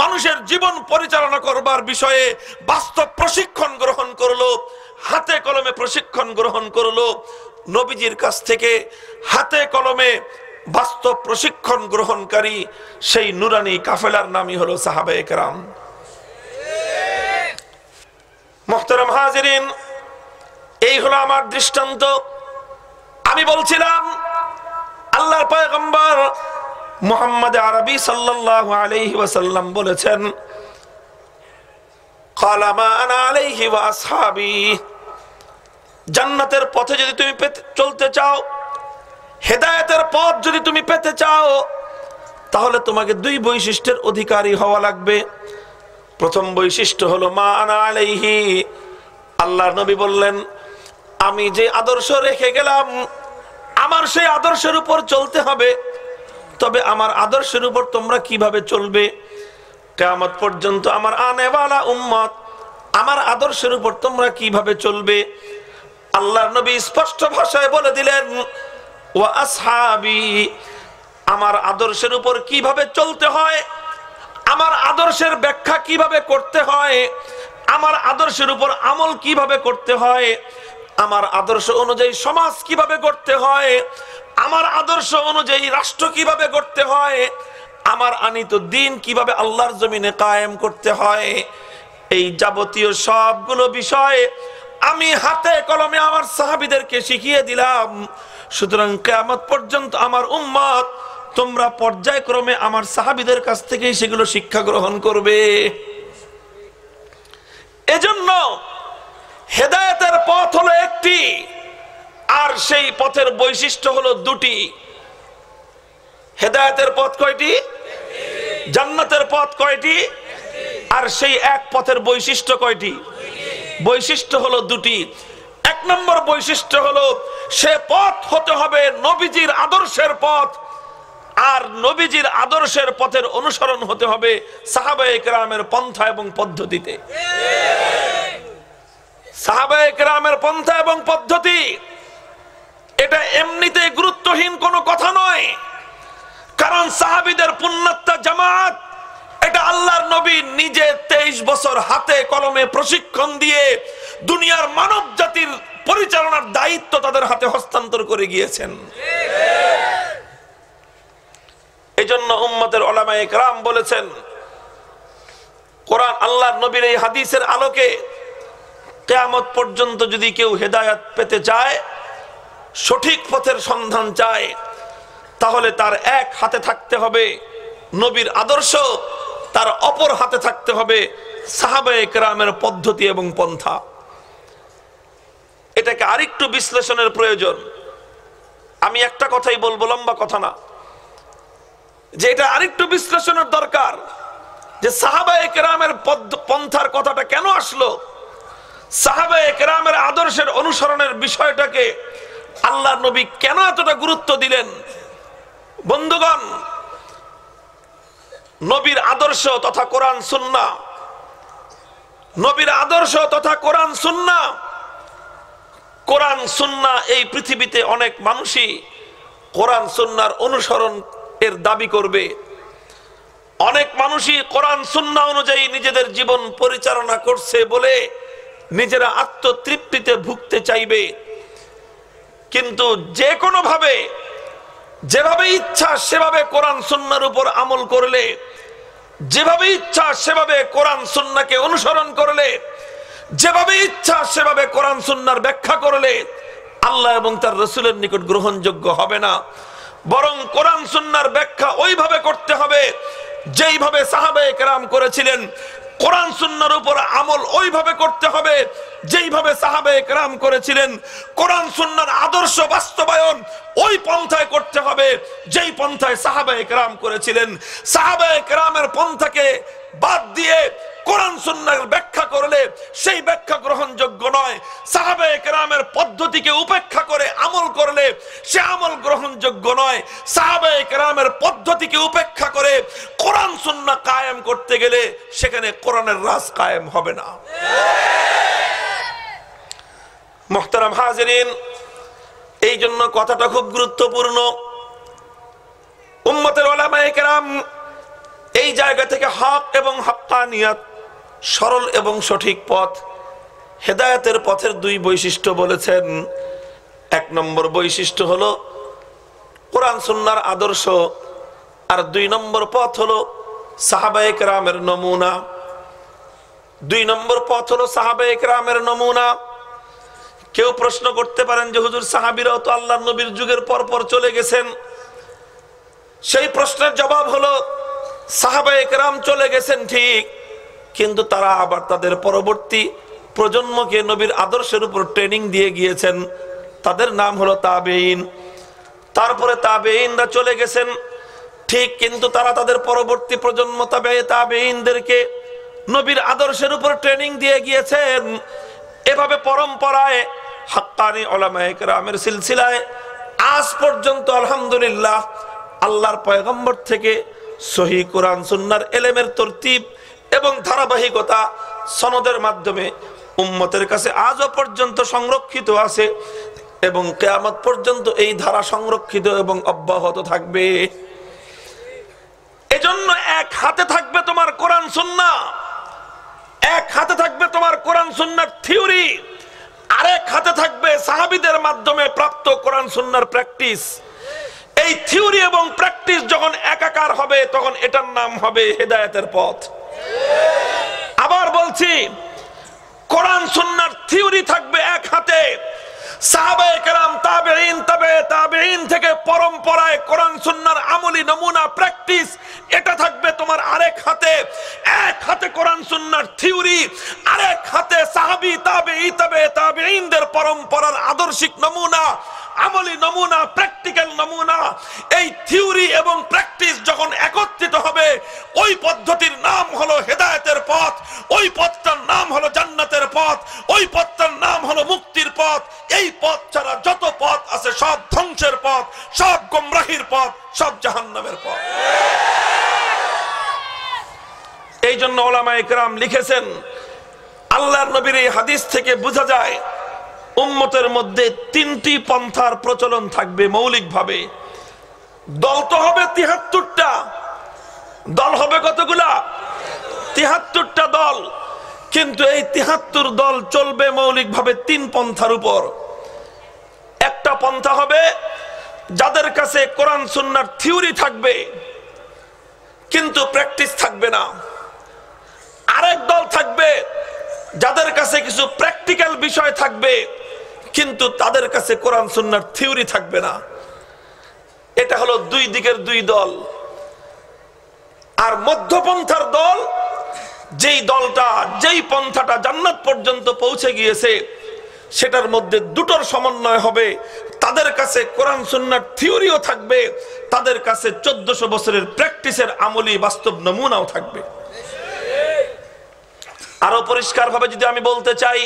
মানুষের জীবন পরিচালনা করবার বিষয়ে বাস্তব প্রশিক্ষণ গ্রহণ করলো, হাতে কলমে প্রশিক্ষণ গ্রহণ করলো। নবীজির কাছ থেকে হাতে কলমে বাস্তব প্রশিক্ষণ গ্রহণকারী সেই নুরানি কাফেলার নামই হলো সাহাবায়ে কেরাম। মুহতারাম হাজিরিন, এই হলো আমার দৃষ্টান্ত। আমি বলছিলাম আল্লাহর পয়গম্বর মুহাম্মদ আরবি সাল্লাল্লাহু আলাইহি ওয়াসাল্লাম বলেছেন, ক্বালা মা আনা আলাইহি ওয়া আসহাবি। জান্নাতের পথে যদি তুমি চলতে চাও, হেদায়েতের পথ যদি তুমি পেতে চাও, তাহলে তোমাকে 2 বৈশিষ্ট্যের অধিকারী হওয়া লাগবে। প্রথম বৈশিষ্ট্য হলো মা আনা আলাইহি। আল্লাহর নবী বললেন, আমি যে আদর্শ রেখে গেলাম আমার সেই আদর্শের উপর চলতে হবে। তবে আমার আদর্শের উপর তোমরা কিভাবে চলবে? কিয়ামত পর্যন্ত আমার আনেওয়ালা উম্মত আমার আদর্শের উপর তোমরা কিভাবে চলবে? আল্লাহর নবী স্পষ্ট ভাষায় বলে দিলেন, ওয়া আসহাবি, আমার আদর্শের উপর কিভাবে চলতে হয়, আমার আদর্শের ব্যাখ্যা কিভাবে করতে হয়, আমার আদর্শের উপর আমল কিভাবে করতে হয়, আমার আদর্শ অনুযায়ী সমাজ কিভাবে করতে হয়, আমার আদর্শ অনুযায়ী রাষ্ট্র কিভাবে করতে হয়, আমার আনিত দিন কিভাবে আল্লাহর জমিনে কায়েম করতে হয়, এই যাবতীয় সবগুলো বিষয় আমি হাতে কলমে আমার সাহাবীদেরকে শিখিয়ে দিলাম। সুতরাং কিয়ামত পর্যন্ত আমার উম্মত তোমরা পর্যায়ক্রমে আমার সাহাবীদের কাছ থেকেই সেগুলো শিক্ষা গ্রহণ করবে। এজন্য হেদায়েতের পথ হলো একটি, আর সেই পথের বৈশিষ্ট্য হলো দুটি। হেদায়েতের পথ কয়টি? জান্নাতের পথ কয়টি? আর সেই এক পথের বৈশিষ্ট্য কয়টি? বৈশিষ্ট্য হলো দুটি। এক নম্বর বৈশিষ্ট্য হলো সে পথ হতে হবে নবীজির আদর্শের পথ, আর নবীজির আদর্শের পথের অনুসরণ হতে হবে সাহাবায়ে কেরামের পন্থা এবং পদ্ধতিতে। সাহাবায়ে কেরামের পন্থা এবং পদ্ধতি এটা এমনিতে গুরুত্বহীন কোনো কথা নয়, কারণ সাহাবীদের পুণ্যাত্মা জামাত এটা আল্লাহর নবী নিজে 23 বছর হাতে কলমে প্রশিক্ষণ দিয়ে দুনিয়ার মানব জাতির পরিচালনার দায়িত্ব তাদের হাতে হস্তান্তর করে গিয়েছেন। এজন্য উম্মতের উলামায়ে কেরাম বলেছেন, কোরআন আল্লাহর নবীর এই হাদিসের আলোকে কিয়ামত পর্যন্ত যদি কেউ হেদায়েত পেতে চায়, সঠিক পথের সন্ধান চায়, তাহলে তার এক হাতে থাকতে হবে নবীর আদর্শ, তার অপর হাতে থাকতে হবে সাহাবায়ে কেরামের পদ্ধতি এবং পন্থা। এটাকে আরেকটু বিশ্লেষণের প্রয়োজন। আমি একটা কথাই বলবো, লম্বা কথা না, যে এটা আরেকটু বিশ্লেষণের দরকার যে সাহাবায়ে কেরামের পন্থার কথাটা কেন আসলো, সাহাবায়ে কেরামের আদর্শের অনুসরণের বিষয়টাকে আল্লাহর নবী কেন এতটা গুরুত্ব দিলেন। বন্ধুগণ, নবীর আদর্শ তথা কোরআন সুন্নাহ, নবীর আদর্শ তথা কোরআন সুন্নাহ, কোরআন সুন্নাহ এই পৃথিবীতে অনেক মানুষই কোরআন সুন্নাহর অনুসরণ এর দাবি করবে, অনেক মানুষই কোরআন সুন্নাহ অনুযায়ী নিজেদের জীবন পরিচালনা করছে বলে নিজেরা আত্মতৃপ্তিতে ভুগতে চাইবে। কিন্তু যে কোনো ভাবে, যেভাবে ইচ্ছা সেভাবে কোরআন সুন্নাহর উপর আমল করলে, যেভাবে ইচ্ছা সেভাবে কোরআন সুন্নাহকে অনুসরণ করলে, যেভাবে ইচ্ছা সেভাবে কোরআন সুন্নাহর ব্যাখ্যা করলে আল্লাহ এবং তার রাসূলের নিকট গ্রহণযোগ্য হবে না। বরং কোরআন সুন্নাহর ব্যাখ্যা ওইভাবে করতে হবে যেইভাবে সাহাবায়ে কেরাম করেছিলেন, কোরআন সুন্নাহর উপর আমল ওইভাবে করতে হবে যেইভাবে সাহাবায়ে কেরাম করেছিলেন, কোরআন সুন্নাহর আদর্শ বাস্তবায়ন ওই পন্থায় করতে হবে যেই পন্থায় সাহাবায়ে কেরাম করেছিলেন। সাহাবায়ে কেরামের পন্থাকে বাদ দিয়ে কোরআন সুন্নাহর ব্যাখ্যা করলে সেই ব্যাখ্যা গ্রহণযোগ্য নয়, সাহাবায়ে কেরামের পদ্ধতিকে উপেক্ষা করে আমল করলে সে আমল গ্রহণযোগ্য নয়। সাহাবায়ে কেরামের পদ্ধতিকে উপেক্ষা করে কোরআন সুন্নাহ কায়েম করতে গেলে সেখানে কোরআনের রাজ কায়েম হবে না। মুহতারাম হাজিরিন, এই জন্য কথাটা খুব গুরুত্বপূর্ণ। উম্মতের উলামায়ে কেরাম এই জায়গা থেকে হক এবং হাক্কানিয়াত, সরল এবং সঠিক পথ, হেদায়েতের পথের দুই বৈশিষ্ট্য বলেছেন। এক নম্বর বৈশিষ্ট্য হলো কোরআন সুন্নাহর আদর্শ, আর দুই নম্বর পথ হলো সাহাবায়ে কেরামের নমুনা। দুই নম্বর পথ হলো সাহাবায়ে কেরামের নমুনা। কেউ প্রশ্ন করতে পারেন যে হুজুর, সাহাবীরাও তো আল্লাহর নবীর যুগের পর পর চলে গেছেন। সেই প্রশ্নের জবাব হলো সাহাবায়ে কেরাম চলে গেছেন ঠিক, কিন্তু তারা আবার তাদের পরবর্তী প্রজন্মকে নবীর আদর্শের উপর ট্রেনিং দিয়ে গিয়েছেন, তাদের নাম হলো তাবেঈন। তারপরে তাবেঈনরা চলে গেছেন ঠিক, কিন্তু তারা তাদের পরবর্তী প্রজন্ম তাবেঈনদেরকে নবীর আদর্শের উপর ট্রেনিং দিয়ে গিয়েছেন। এভাবে পরম্পরায় হাক্কানি উলামায়ে কেরামের সিলসিলায় আজ পর্যন্ত আলহামদুলিল্লাহ আল্লাহর পয়গম্বর থেকে সহিহ কোরআন সুন্নাহর ইলমের তরতিব এবং ধারাবাহিকতা সনদের মাধ্যমে উম্মতের কাছে আজও পর্যন্ত সংরক্ষিত আছে এবং কিয়ামত পর্যন্ত এই ধারা সংরক্ষিত এবং অব্যাহত থাকবে। এজন্য এক হাতে থাকবে তোমার কোরআন সুন্নাহ, এক হাতে থাকবে তোমার কোরআন সুন্নাহর থিওরি, আরেক হাতে থাকবে সাহাবীদের মাধ্যমে প্রাপ্ত কোরআন সুন্নাহর প্র্যাকটিস। এই থিওরি এবং প্র্যাকটিস যখন একাকার হবে তখন এটার নাম হবে হেদায়েতের পথ। আবার বলছি, কোরআন সুন্নাহর থিওরি থাকবে এক হাতে, সাহাবায়ে কেরাম, তাবেঈন, তাবে তাবেঈন থেকে পরম্পরায় কোরআন সুন্নাহর আমলি নমুনা প্র্যাকটিস এটা থাকবে তোমার আরেক হাতে। এক হাতে কোরআন সুন্নাহর থিওরি, আরেক হাতে সাহাবী, তাবেঈ, তাবে তাবেঈনদের পরম্পরার আদর্শিক নমুনা, আমলি নমুনা, প্র্যাকটিক্যাল নমুনা। এই থিওরি এবং প্র্যাকটিস যখন একত্রিত হবে ওই পদ্ধতির নাম হলো হেদায়েতের পথ, ওই পথটার নাম হলো জান্নাতের পথ, ওই পথটার নাম হলো মুক্তির পথ। এই পথ ছাড়া যত পথ আছে সব ধ্বংসের পথ, সব গোমরাহির পথ, সব জাহান্নামের পথ। এই জন্য উলামায়ে কেরাম লিখেছেন, আল্লাহর নবীর এই হাদিস থেকে বোঝা যায় উম্মতের মধ্যে তিনটি পন্থার প্রচলন থাকবে মৌলিকভাবে। দল তো হবে ৭৩টা, দল হবে কতগুলা? ৭৩টা দল। কিন্তু এই ৭৩ দল চলবে মৌলিকভাবে তিন পন্থার উপর। একটা পন্থা হবে যাদের কাছে কোরআন সুন্নাহর থিওরি থাকবে কিন্তু প্র্যাকটিস থাকবে না। আরেক দল থাকবে যাদের কাছে কিছু প্র্যাকটিক্যাল বিষয় থাকবে কিন্তু তাদের কাছে কোরআন সুন্নাহর থিওরি থাকবে না। এটা হলো দুই দিকের দুই দল। আর মধ্যপন্থার দল, যেই দলটা, যেই পন্থাটা জান্নাত পর্যন্ত পৌঁছে গিয়েছে, সেটার মধ্যে দুটোর সমন্বয় হবে। তাদের কাছে কোরআন সুন্নাহর থিওরিও থাকবে, তাদের কাছে 1400 বছরের প্র্যাকটিসের আমলি বাস্তব নমুনাও থাকবে। আরো পরিষ্কার ভাবে যদি আমি বলতে চাই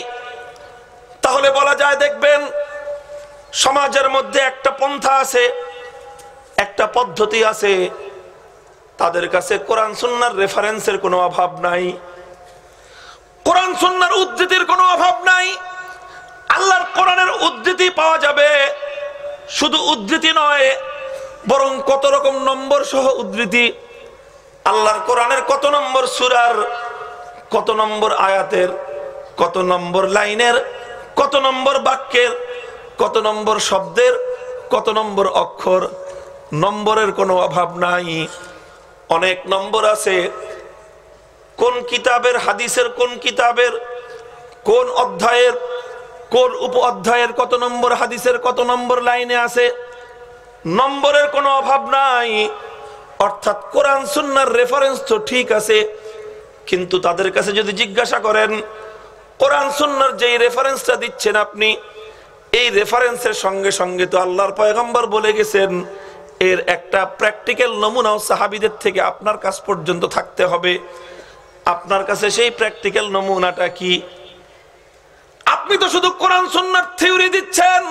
তাহলে বলা যায়, দেখবেন সমাজের মধ্যে একটা পন্থা আছে, একটা পদ্ধতি আছে, তাদের কাছে কোরআন সুন্নাহর রেফারেন্সের কোনো অভাব নাই, কোরআন সুন্নাহর উদ্ধৃতির কোনো অভাব নাই। আল্লাহর কোরআনের উদ্ধৃতি পাওয়া যাবে, শুধু উদ্ধৃতি নয় বরং কত রকম নম্বর সহ উদ্ধৃতি। আল্লাহর কোরআনের কত নম্বর সূরার, কত নম্বর আয়াতের, কত নম্বর লাইনের, কত নম্বর বাক্যের, কত নম্বর শব্দের, কত নম্বর অক্ষর, নম্বরের কোনো অভাব নাই। অনেক নম্বর আছে। কোন কিতাবের, হাদিসের কোন কিতাবের, কোন অধ্যায়ের, কোন উপ অধ্যায়ের কত নম্বর, হাদিসের কত নম্বর লাইনে আছে, নম্বরের কোনো অভাব নাই। অর্থাৎ কোরআন সুন্নাহর রেফারেন্স তো ঠিক আছে, কিন্তু তাদের কাছে যদি জিজ্ঞাসা করেন কোরআন সুন্নাহর যেই রেফারেন্সটা দিচ্ছেন আপনি, এই রেফারেন্সের সঙ্গে সঙ্গে তো আল্লাহর পয়গম্বর বলে গেছেন, এর একটা প্র্যাকটিক্যাল নমুনাও সাহাবীদের থেকে আপনার কাছ পর্যন্ত থাকতে হবে। আপনার কাছে সেই প্র্যাকটিক্যাল নমুনাটা কি? আপনি তো শুধু কোরআন সুন্নাহর থিওরি দিচ্ছেন,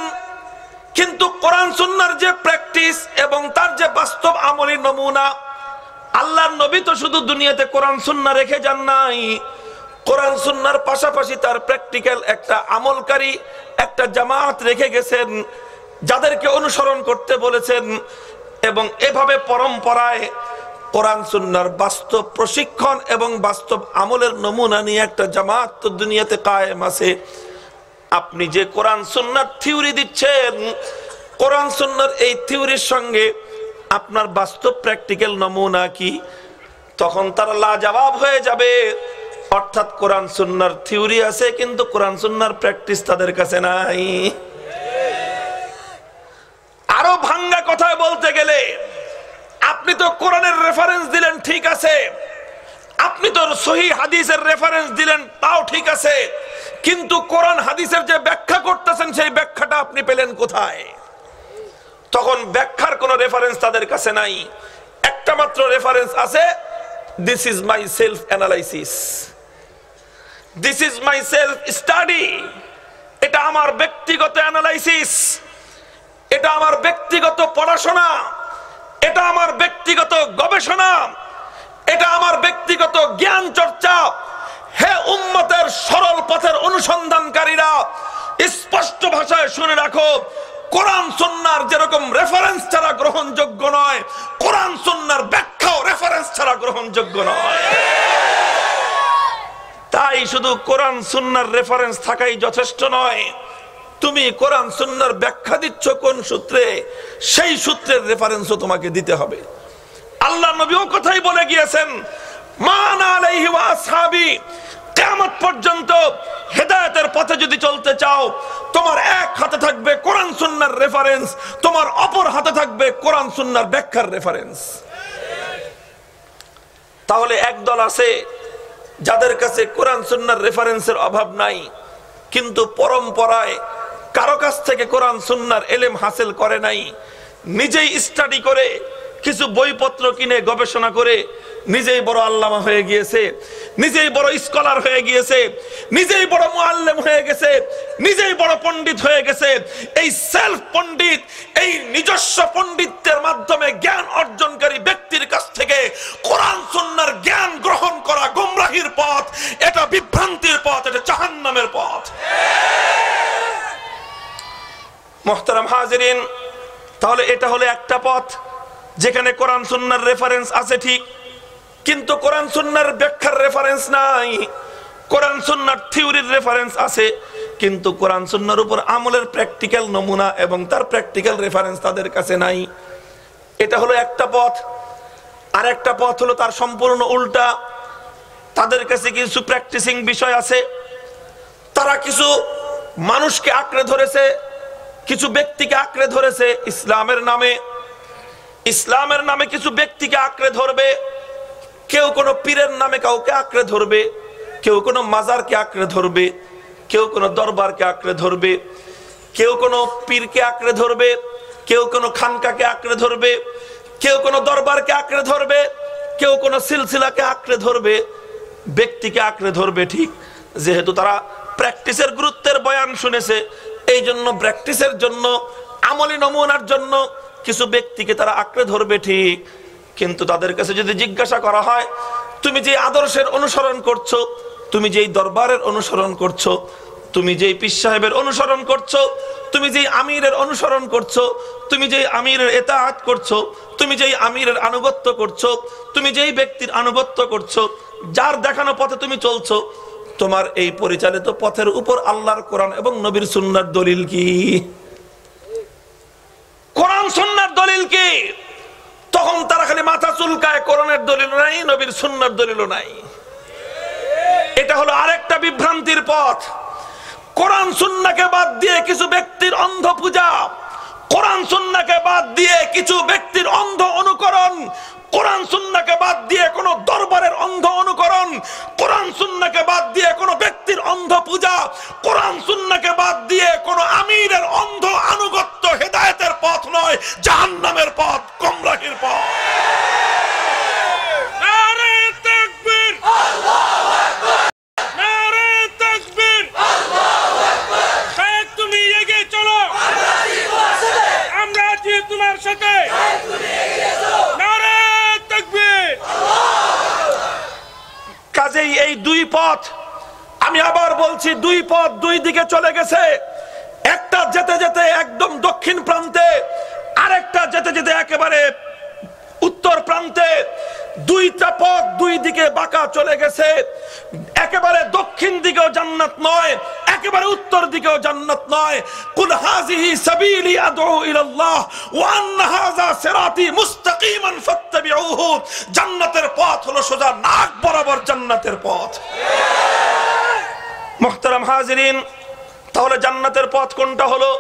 কিন্তু কোরআন সুন্নাহর যে প্র্যাকটিস এবং তার যে বাস্তব আমলি নমুনা, আল্লাহর নবী তো শুধু দুনিয়াতে কোরআন সুন্নাহ রেখে যান নাই, কোরআন সুন্নাহর পাশাপাশি তার প্র্যাকটিক্যাল একটা আমলকারী একটা জামাত রেখে গেছেন, যাদেরকে অনুসরণ করতে বলেছেন। এবং এভাবে পরম্পরায় কোরআন সুন্নাহর বাস্তব প্রশিক্ষণ এবং বাস্তব আমলের নমুনা নিয়ে একটা জামাত তো দুনিয়াতে কায়েম আছে। আপনি যে কোরআন সুন্নাহর থিওরি দিচ্ছেন, কোরআন সুন্নাহর এই থিওরির সঙ্গে আপনার বাস্তব প্র্যাকটিক্যাল নমুনা কি? তখন তারা লাজবাব হয়ে যাবে। অর্থাৎ কোরআন সুন্নাহর থিওরি আছে কিন্তু কোরআন সুন্নাহর প্র্যাকটিস তাদের কাছে নাই। আরো ভাঙ্গা কথায় বলতে গেলে, আপনি তো কোরআনের রেফারেন্স দিলেন ঠিক আছে, আপনি তো সহিহ হাদিসের রেফারেন্স দিলেন তাও ঠিক আছে, কিন্তু কোরআন হাদিসের যে ব্যাখ্যা করতেছেন সেই ব্যাখ্যাটা আপনি পেলেন কোথায়? তখন ব্যাখ্যার কোনো রেফারেন্স তাদের কাছে নাই। একটা মাত্র রেফারেন্স আছে, this is my self analysis, this is my self study. এটা আমার ব্যক্তিগত অ্যানালাইসিস, এটা আমার ব্যক্তিগত পড়াশোনা, এটা আমার ব্যক্তিগত গবেষণা, এটা আমার ব্যক্তিগত জ্ঞান চর্চা। হে উম্মতের সরল পথের অনুসন্ধানকারীরা, স্পষ্ট ভাষায় শুনে রাখো, কোরআন সুন্নাহর যেরকম রেফারেন্স ছাড়া গ্রহণযোগ্য নয়, কোরআন সুন্নাহর ব্যাখ্যাও রেফারেন্স ছাড়া গ্রহণযোগ্য নয়। তাই শুধু কোরআন সুন্নাহর রেফারেন্স থাকাই যথেষ্ট নয়, তুমি কোরআন সুন্নাহর ব্যাখ্যা দিচ্ছ কোন সূত্রে, সেই সূত্রের রেফারেন্সও তোমাকে দিতে হবে। আল্লাহ নবীও কথাই বলে গিয়েছেন, মান আলাইহি ওয়া আসহাবি, কিয়ামত পর্যন্ত হেদায়েতের পথে যদি চলতে চাও, তোমার এক হাতে থাকবে কোরআন সুন্নাহর রেফারেন্স, তোমার অপর হাতে থাকবে কোরআন সুন্নাহর ব্যাখ্যার রেফারেন্স। তাহলে একদল আছে যাদের কাছে কোরআন সুন্নাহর রেফারেন্সের অভাব নাই, কিন্তু পরম্পরায় কারো কাছ থেকে কোরআন সুন্নাহর ইলম হাসিল করে নাই, নিজেই স্টাডি করে কিছু বইপত্র কিনে গবেষণা করে নিজেই বড় আল্লামা হয়ে গিয়েছে, নিজেই বড় স্কলার হয়ে গিয়েছে, নিজেই বড় মুআল্লিম হয়ে গেছে, নিজেই বড় পণ্ডিত হয়ে গেছে। এই সেলফ পণ্ডিত, এই নিজস্ব পণ্ডিতের মাধ্যমে জ্ঞান অর্জনকারী ব্যক্তির কাছ থেকে কোরআন সুন্নাহর জ্ঞান গ্রহণ করা গোমরাহির পথ, এটা বিভ্রান্তির পথ, এটা জাহান্নামের পথ। মুহতারাম হাজিরিন, তাহলে এটা হলো একটা পথ যেখানে কোরআন সুন্নাহর রেফারেন্স আছে ঠিক, কিন্তু কোরআন সুন্নাহর ব্যাখ্যার রেফারেন্স নাই। কোরআন সুন্নাহর থিওরির রেফারেন্স আছে, কিন্তু কোরআন সুন্নাহর উপর আমলের প্র্যাকটিক্যাল নমুনা এবং তার প্র্যাকটিক্যাল রেফারেন্স তাদের কাছে নাই। এটা হলো একটা পথ। আর একটা পথ হলো তার সম্পূর্ণ উল্টা, তাদের কাছে কিছু প্র্যাকটিসিং বিষয় আছে, তারা কিছু মানুষকে আঁকড়ে ধরেছে, কিছু ব্যক্তিকে আঁকড়ে ধরেছে ইসলামের নামে। ইসলামের নামে কিছু ব্যক্তিকে আঁকড়ে ধরবে, কেউ কোনো পীরের নামে কাউকে আঁকড়ে ধরবে, কেউ কোনো মাজারকে আঁকড়ে ধরবে, কেউ কোনো দরবারকে আঁকড়ে ধরবে, কেউ কোনো পীরকে আঁকড়ে ধরবে, কেউ কোনো খানকাকে আঁকড়ে ধরবে, কেউ কোনো দরবারকে আঁকড়ে ধরবে, কেউ কোনো সিলসিলাকে আঁকড়ে ধরবে, ব্যক্তিকে আঁকড়ে ধরবে। ঠিক যেহেতু তারা প্র্যাকটিসের গুরুত্বের বয়ান শুনেছে, এই জন্য প্র্যাকটিসের জন্য, আমলি নমুনার জন্য কিছু ব্যক্তিকে তারা আঁকড়ে ধরবে ঠিক, কিন্তু তাদের কাছে যদি জিজ্ঞাসা করা হয়, তুমি যে আদর্শের অনুসরণ করছো, তুমি যেই দরবারের অনুসরণ করছো, তুমি যেই পীর সাহেবের অনুসরণ করছো, তুমি যেই আমিরের অনুসরণ করছো, তুমি যেই আমিরের ইতাআত করছো, তুমি যেই আমিরের আনুগত্য করছো, তুমি যেই ব্যক্তির আনুগত্য করছো, যার দেখানো পথে তুমি চলছো, তোমার এই পরিচালিত পথের উপর আল্লাহর কোরআন এবং নবীর সুন্নাহর দলিল কি? কোরআন সুন্নাহর দলিল কি? তখন তারা খালি মাথা চুলকায়, কোরআনের দলিল নাই, নবীর সুন্নাহর দলিল নাই। এটা হলো আরেকটা বিভ্রান্তির পথ। কোরআন সুন্নাহকে বাদ দিয়ে কিছু ব্যক্তির অন্ধ পূজা, কোরআন সুন্নাহকে বাদ দিয়ে কিছু ব্যক্তির অন্ধ অনুকরণ, কোরআন সুন্নাহকে বাদ দিয়ে কোন দরবারের অন্ধ অনুকরণ, কোরআন সুন্নাহকে বাদ দিয়ে কোন ব্যক্তির অন্ধ পূজা, কোরআন সুন্নাহকে বাদ দিয়ে কোন আমিরের অন্ধ আনুগত্য হেদায়েতের পথ নয়, জাহান্নামের পথ, গোমরাহির পথ। নারে তাকবীর, আল্লাহু আকবার, নারে তাকবীর, আল্লাহু আকবার। শায়েখ তুমি এগিয়ে চলো, আমরা আছি তোমার সাথে, তুমি এগিয়ে চলো, নারে তাকবীর। কাজেই এই দুই পথ, আমি আবার বলছি, দুই পথ দুই দিকে চলে গেছে। একটা যেতে যেতে একদম দক্ষিণ প্রান্তে, আরেকটা যেতে যেতে একেবারে উত্তর প্রান্তে। দুইটা পথ দুই দিকে বাঁকা চলে গেছে। একেবারে দক্ষিণ দিকেও জান্নাত নয়, একেবারে উত্তর দিকেও জান্নাত নয়। কুল হাযিহি সাবিলি আদউ ইলাল্লাহ ওয়া আন্না হাযা সিরাতি মুস্তাকিমান ফাত্তাবিউহু। জান্নাতের পথ হলো সোজা নাক বরাবর জান্নাতের পথ। মুহতারাম হাজিরিন, তাহলে জান্নাতের পথ কোনটা হলো?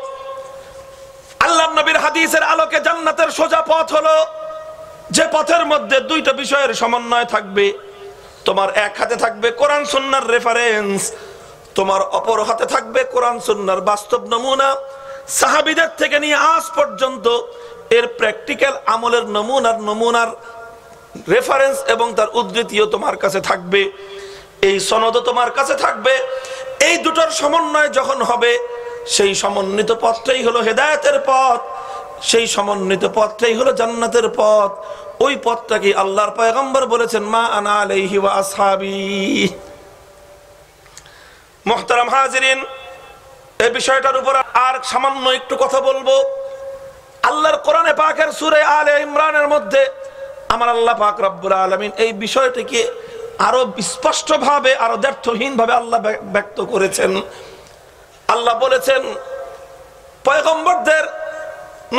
আল্লাহর নবীর হাদিসের আলোকে জান্নাতের সোজা পথ হলো যে পথের মধ্যে দুইটা বিষয়ের সমন্বয় থাকবে। তোমার এক হাতে থাকবে কোরআন সুন্নাহর রেফারেন্স, তোমার অপর হাতে থাকবে কোরআন সুন্নাহর বাস্তব নমুনা। সাহাবীদের থেকে নিয়ে আজ পর্যন্ত এর প্র্যাকটিক্যাল আমলের নমুনার রেফারেন্স এবং তার উদ্ধৃতিও তোমার কাছে থাকবে, এই সনদও তোমার কাছে থাকবে। এই দুটোর সমন্বয় যখন হবে, সেই সমন্বিত পথটাই হলো হেদায়েতের পথ, সেই সমন্বিত পথটাই হলো জান্নাতের পথ। ওই পথটাকে আল্লাহর পয়গম্বর বলেছেন, মা আনা আলাইহি ওয়া আসহাবি। মুহতারাম হাজিরিন, এই বিষয়টার উপর আর সামান্য একটু কথা বলবো। আল্লাহর কোরআনে পাকের সূরা আলে ইমরানের মধ্যে আমার আল্লাহ পাক রব্বুল আলামিন এই বিষয়টিকে আরো স্পষ্টভাবে, আরো দ্ব্যর্থহীনভাবে আল্লাহ ব্যক্ত করেছেন। আল্লাহ বলেছেন পয়গম্বরদের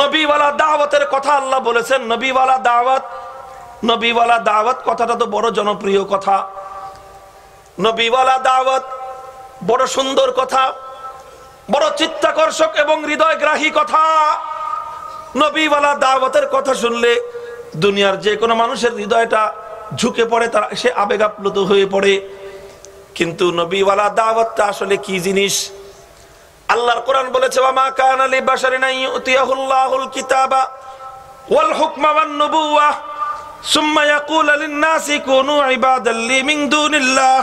নবীওয়ালা দাওয়াতের কথা আল্লাহ বলেছেন। নবীওয়ালা দাওয়াত, নবীওয়ালা দাওয়াত কথাটা তো বড় জনপ্রিয় কথা। নবীওয়ালা দাওয়াত বড় সুন্দর কথা, বড় চিত্তাকর্ষক এবং হৃদয়গ্রাহী কথা। নবীওয়ালা দাওয়াতের কথা শুনলে দুনিয়ার যে কোনো মানুষের হৃদয়টা ঝুঁকে পড়ে, তার সে আবেগ আপ্লুত হয়ে পড়ে। কিন্তু নবীওয়ালা দাওয়াতটা আসলে কি জিনিস? আল্লাহর কোরআন বলেছে ওয়ামা কানা লিবাশারিন আন ইউতিয়াহুল্লাহুল কিতাবা ওয়াল হুকমা ওয়ান নুবুওয়াহ সুম্মা ইয়াকুলু লিন-নাসি কুনু ইবাদাল লি মিন দুনিল্লাহ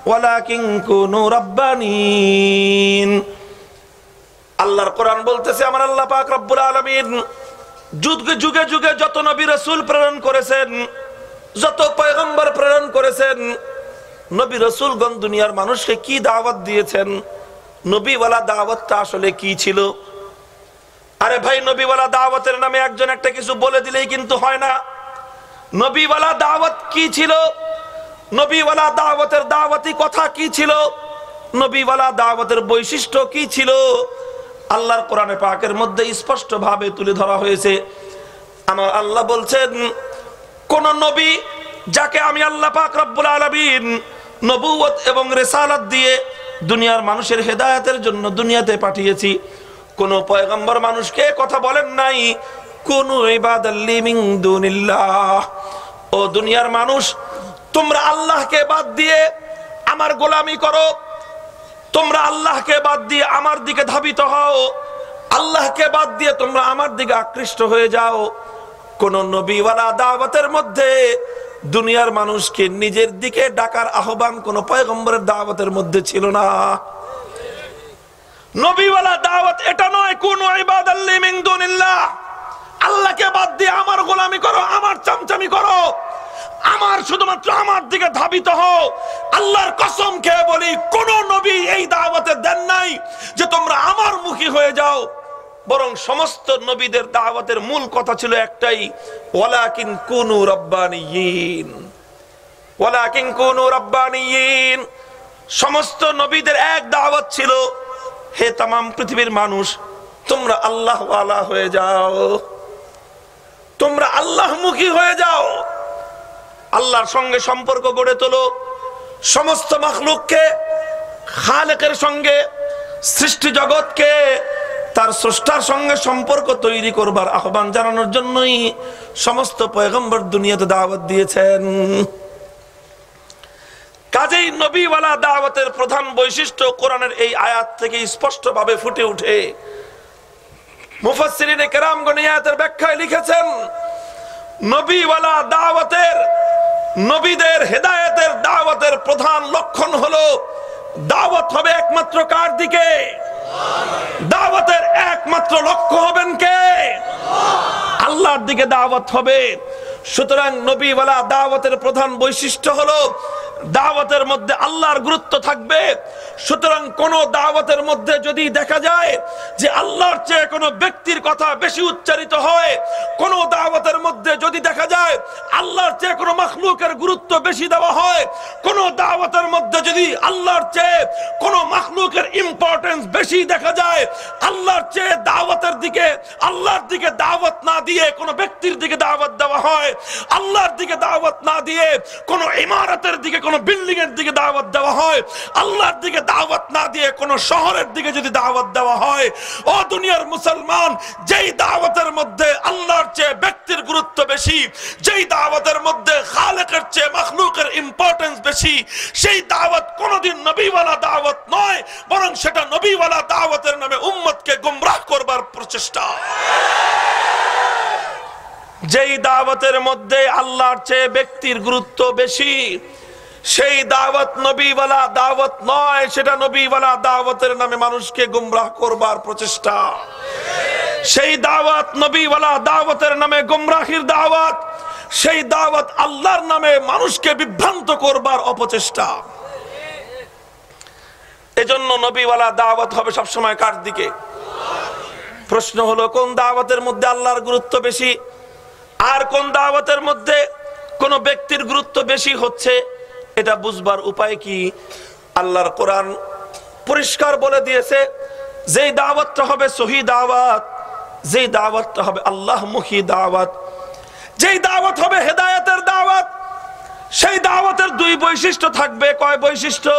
ওয়ালাকিন কুনু রাব্বানিন। আল্লাহর কোরআন বলতেছে আমার আল্লাহ পাক রব্বুল আলামিন যুগে যুগে যুগে যত নবী রাসূল প্রেরণ করেছেন, যত পয়গম্বর প্রেরণ করেছেন, নবী রাসূলগণ দুনিয়ার মানুষকে কি দাওয়াত দিয়েছেন? নবীওয়ালা দাওয়াতটা আসলে কি ছিল? আরে ভাই, নবীওয়ালা দাওয়াতের নামে একজন একটা কিছু বলে দিলেই কিন্তু হয় না। নবীওয়ালা দাওয়াত কি ছিল? নবীওয়ালা দাওয়াতের দাওয়াতি কথা কি ছিল? নবীওয়ালা দাওয়াতের বৈশিষ্ট্য কি ছিল? আল্লাহর কোরআনে পাকের মধ্যে স্পষ্ট ভাবে তুলে ধরা হয়েছে। আমার আল্লাহ বলছেন কোন নবী যাকে আমি আল্লাহ পাক রব্বুল আলামিন নবুয়ত এবং রিসালাত দিয়ে দুনিয়ার মানুষের হেদায়েতের জন্য দুনিয়াতে পাঠিয়েছি, কোন পয়গম্বর মানুষকে কথা বলেন নাই কুনু ইবাদাল লি মিন দুনিল্লাহ, ও দুনিয়ার মানুষ তোমরা আল্লাহকে বাদ দিয়ে আমার গোলামি করো, তোমরা আল্লাহকে বাদ দিয়ে আমার দিকে ধাবিত হও, আল্লাহকে বাদ দিয়ে তোমরা আমার দিকে আকৃষ্ট হয়ে যাও। কোন নবীওয়ালা দাওয়াতের মধ্যে দুনিয়ার মানুষকে নিজের দিকে ডাকার আহ্বান কোন পয়গম্বরের দাওয়াতের মধ্যে ছিল না। নবীওয়ালা দাওয়াত এটা নয় কুনু ইবাদাল লি মিন দুনিল্লাহ, আল্লাহকে বাদ দিয়ে আমার গোলামি করো, আমার চামচামি করো, আমার শুধুমাত্র আমার দিকে ধাবিত হও। আল্লাহর কসম খেয়ে বলি কোন নবী এই দাওয়াতে দেন নাই যে তোমরা আমার মুখী হয়ে যাও, বরং সমস্ত নবীদের দাওয়াতের মূল কথা ছিল একটাই, ওয়ালাকিন কুনু রাব্বানিয়িন, ওয়ালাকিন কুনু রাব্বানিয়িন। সমস্ত নবীদের এক দাওয়াত ছিল, হে तमाम পৃথিবীর মানুষ তোমরা আল্লাহ ওয়ালা হয়ে যাও, তোমরা আল্লাহমুখী হয়ে যাও, আল্লাহর সঙ্গে সম্পর্ক গড়ে তোলো। সমস্ত মাখলুককে খালেকের সঙ্গে, সৃষ্টি জগৎকে তার স্রষ্টার সঙ্গে সম্পর্ক তৈরি করবার আহ্বান জানানোর জন্যই সমস্ত পয়গম্বর দুনিয়াতে দাওয়াত দিয়েছেন। কাজেই নবীওয়ালা দাওয়াতের প্রধান বৈশিষ্ট্য কোরআনের এই আয়াত থেকে স্পষ্টভাবে ফুটে ওঠে। মুফাসসিরিনে কেরামগণ এই আয়াতের ব্যাখ্যায় লিখেছেন নবীওয়ালা দাওয়াতের, নবীদের হেদায়েতের দাওয়াতের প্রধান লক্ষণ হলো দাওয়াত হবে একমাত্র কার দিকে? দাওয়াতের একমাত্র লক্ষ্য হবেন কে? আল্লাহর দিকে দাওয়াত হবে। সুতরাং নবীওয়ালা দাওয়াতের প্রধান বৈশিষ্ট্য হলো দাওয়াতের মধ্যে আল্লাহর গুরুত্ব থাকবে। সুতরাং কোন দাওয়াতের মধ্যে যদি দেখা যায় যে আল্লাহর চেয়ে কোনো ব্যক্তির কথা বেশি উচ্চারিত হয়, কোন দাওয়াতের মধ্যে যদি দেখা যায় আল্লাহর চেয়ে কোনো মাখলুকের গুরুত্ব বেশি দেওয়া হয়, কোন দাওয়াতের মধ্যে যদি আল্লাহর চেয়ে কোনো মাখলুকের ইম্পর্টেন্স বেশি দেখা যায়, আল্লাহর চেয়ে দাওয়াতের দিকে, আল্লাহর দিকে দাওয়াত না দিয়ে কোনো ব্যক্তির দিকে দাওয়াত দেওয়া হয়, আল্লাহর দিকে দাওয়াত না দিয়ে কোনো ইমারতের দিকে, কোনো বিল্ডিং এর দিকে দাওয়াত দেওয়া হয়, আল্লাহর দিকে দাওয়াত না দিয়ে কোনো শহরের দিকে যদি দাওয়াত দেওয়া হয়, ও দুনিয়ার মুসলমান, যেই দাওয়াতের মধ্যে আল্লাহর চেয়ে ব্যক্তির গুরুত্ব বেশি, যেই দাওয়াতের মধ্যে খালেকের চেয়ে মাখলুকের ইম্পর্টেন্স বেশি, সেই দাওয়াত কোনোদিন নবীওয়ালা দাওয়াত নয়, বরং সেটা নবীওয়ালা দাওয়াতের নামে উম্মতকে গুমরাহ করবার প্রচেষ্টা। যেই দাওয়াতের মধ্যে আল্লাহর চেয়ে ব্যক্তির গুরুত্ব বেশি, সেই দাওয়াত নবীওয়ালা দাওয়াত নয়, সেটা নবীওয়ালা দাওয়াতের নামে মানুষকে গুমরাহ করবার প্রচেষ্টা। সেই দাওয়াত নবীওয়ালা দাওয়াতের নামে গুমরাহির দাওয়াত, সেই দাওয়াত আল্লাহর নামে মানুষকে বিভ্রান্ত করবার অপচেষ্টা। এজন্য নবীওয়ালা দাওয়াত হবে সবসময় কার দিকে? প্রশ্ন হলো কোন দাওয়াতের মধ্যে আল্লাহর গুরুত্ব বেশি আর কোন দাওয়াতের মধ্যে কোন ব্যক্তির গুরুত্ব বেশি হচ্ছে, এটা বুঝবার উপায় কি? আল্লাহর কোরআন পরিষ্কার বলে দিয়েছে, যেই দাওয়াতটা হবে সহি দাওয়াত, যেই দাওয়াতটা হবে আল্লাহমুখী দাওয়াত, যেই দাওয়াত হবে হেদায়েতের দাওয়াত, সেই দাওয়াতের দুই বৈশিষ্ট্য থাকবে। কয় বৈশিষ্ট্য?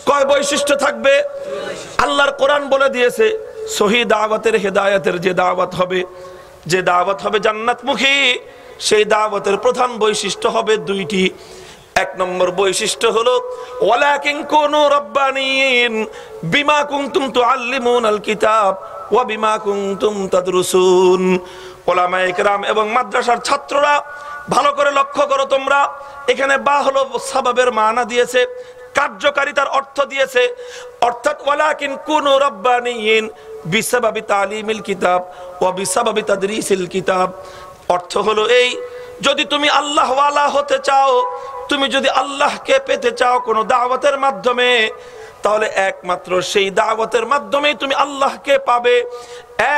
কয় বৈশিষ্ট্য থাকবে? আল্লাহর কোরআন বলে দিয়েছে সহি দাওয়াতের হেদায়েতের যে দাওয়াত হবে, যে দাওয়াত হবে জান্নাতমুখী, সেই দাওয়াতের প্রধান বৈশিষ্ট্য হবে দুইটি। এক নম্বর বৈশিষ্ট্য হলো ওয়ালাকিন কুনু রাব্বানিয়িন বিমা কুনতুম তুআল্লিমুনাল কিতাব ওয়া বিমা কুনতুম তাদরুসুন। উলামায়ে কেরাম এবং মাদ্রাসার ছাত্ররা ভালো করে লক্ষ্য করো তোমরা, এখানে বা হলো সাবাবের মানা দিয়েছে, কার্যকারিতার অর্থ দিয়েছে, অর্থাৎ ওয়ালাকিন কুনু রাব্বানিয়িন বিসাবাবি তালিমিল কিতাব ওয়া বিসাবাবি তাদরিসিল কিতাব। অর্থ হলো এই, যদি তুমি আল্লাহ ওয়ালা হতে চাও, তুমি যদি আল্লাহকে পেতে চাও কোনো দাওয়াতের মাধ্যমে, তাহলে একমাত্র সেই দাওয়াতের মাধ্যমেই তুমি আল্লাহকে পাবে,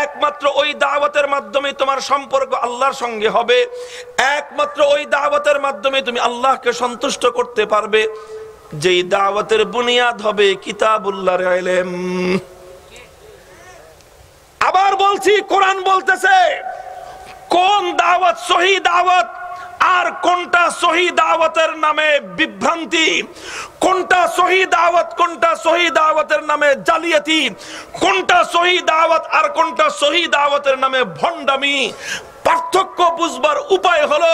একমাত্র ওই দাওয়াতের মাধ্যমেই তোমার সম্পর্ক আল্লাহর সঙ্গে হবে, একমাত্র ওই দাওয়াতের মাধ্যমে তুমি আল্লাহকে সন্তুষ্ট করতে পারবে, যেই দাওয়াতের বুনিয়াদ হবে কিতাবুল্লাহর ইলম। আবার বলছি, কোরআন বলতেছে কোন দাওয়াত সহি দাওয়াত আর কোনটা সহি দাওয়াতের নামে বিভ্রান্তি, কোনটা সহি দাওয়াত, কোনটা সহি দাওয়াতের নামে জালিয়াতি, কোনটা সহি দাওয়াত আর কোনটা সহি দাওয়াতের নামে ভণ্ডামি। পার্থক্য বুঝবার উপায় হলো,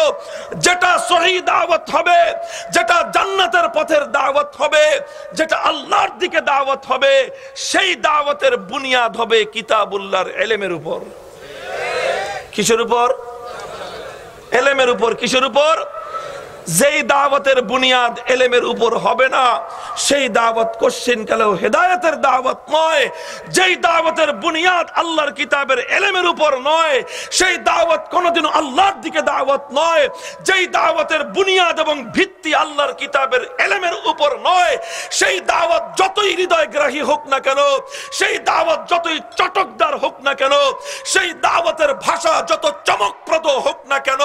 যেটা সহি দাওয়াত হবে, যেটা জান্নাতের পথের দাওয়াত হবে, যেটা আল্লাহর দিকে দাওয়াত হবে, সেই দাওয়াতের বুনিয়াদ হবে কিতাবুল্লাহর ইলমের উপর। কিসের উপর? ইলমের উপর। কিসের উপর? যেই দাওয়াতের বুনিয়াদ ইলমের উপর হবে না, সেই দাওয়াত কোশ্চিন কালেও হেদায়েতের দাওয়াত নয়। যেই দাওয়াতের বুনিয়াদ আল্লাহর কিতাবের ইলমের উপর নয়, সেই দাওয়াত কোনোদিনও আল্লাহর দিকে দাওয়াত নয়। যেই দাওয়াতের বুনিয়াদ এবং ভিত্তি আল্লাহর কিতাবের ইলমের উপর নয়, সেই দাওয়াত যতই হৃদয়গ্রাহী হোক না কেন, সেই দাওয়াত যতই চটকদার হোক না কেন, সেই দাওয়াতের ভাষা যত চমকপ্রদ হোক না কেন,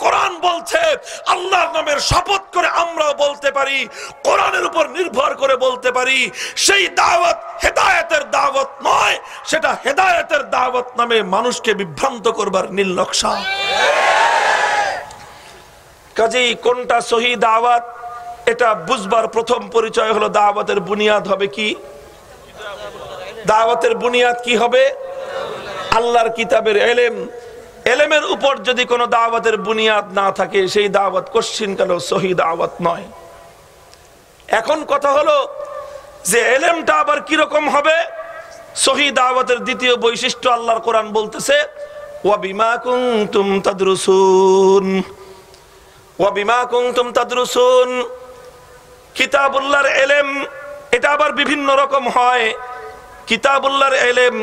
কোরআন বলছে, আল্লাহর নামের শপথ করে আমরা বলতে পারি, কোরআনের উপর নির্ভর করে বলতে পারি, সেই দাওয়াত হেদায়েতের দাওয়াত নয়, সেটা হেদায়েতের দাওয়াত নামে মানুষকে বিভ্রান্ত করবার নীল নকশা। কাজেই কোনটা সহি দাওয়াত, এটা বুঝবার প্রথম পরিচয় হলো দাওয়াতের বুনিয়াদ হবে কি? দাওয়াতের বুনিয়াদ কি হবে? আল্লাহর কিতাবের ইলম। ইলমের উপর যদি কোনো দাওয়াতের বুনিয়াদ না থাকে, সেই দাওয়াত কোশ্চিনকালেও সহি দাওয়াত নয়। এখন কথা হলো যে ইলমটা আবার কিরকম হবে? সহি দাওয়াতের দ্বিতীয় বৈশিষ্ট্য আল্লাহর কোরআন বলতেছে ওয়া বিমা কুনতুম তাদরুসুন, ওয়া বিমা কুনতুম তাদরুসুন। কিতাবুল্লাহর ইলম এটা আবার বিভিন্ন রকম হয়। কিতাবুল্লাহর ইলম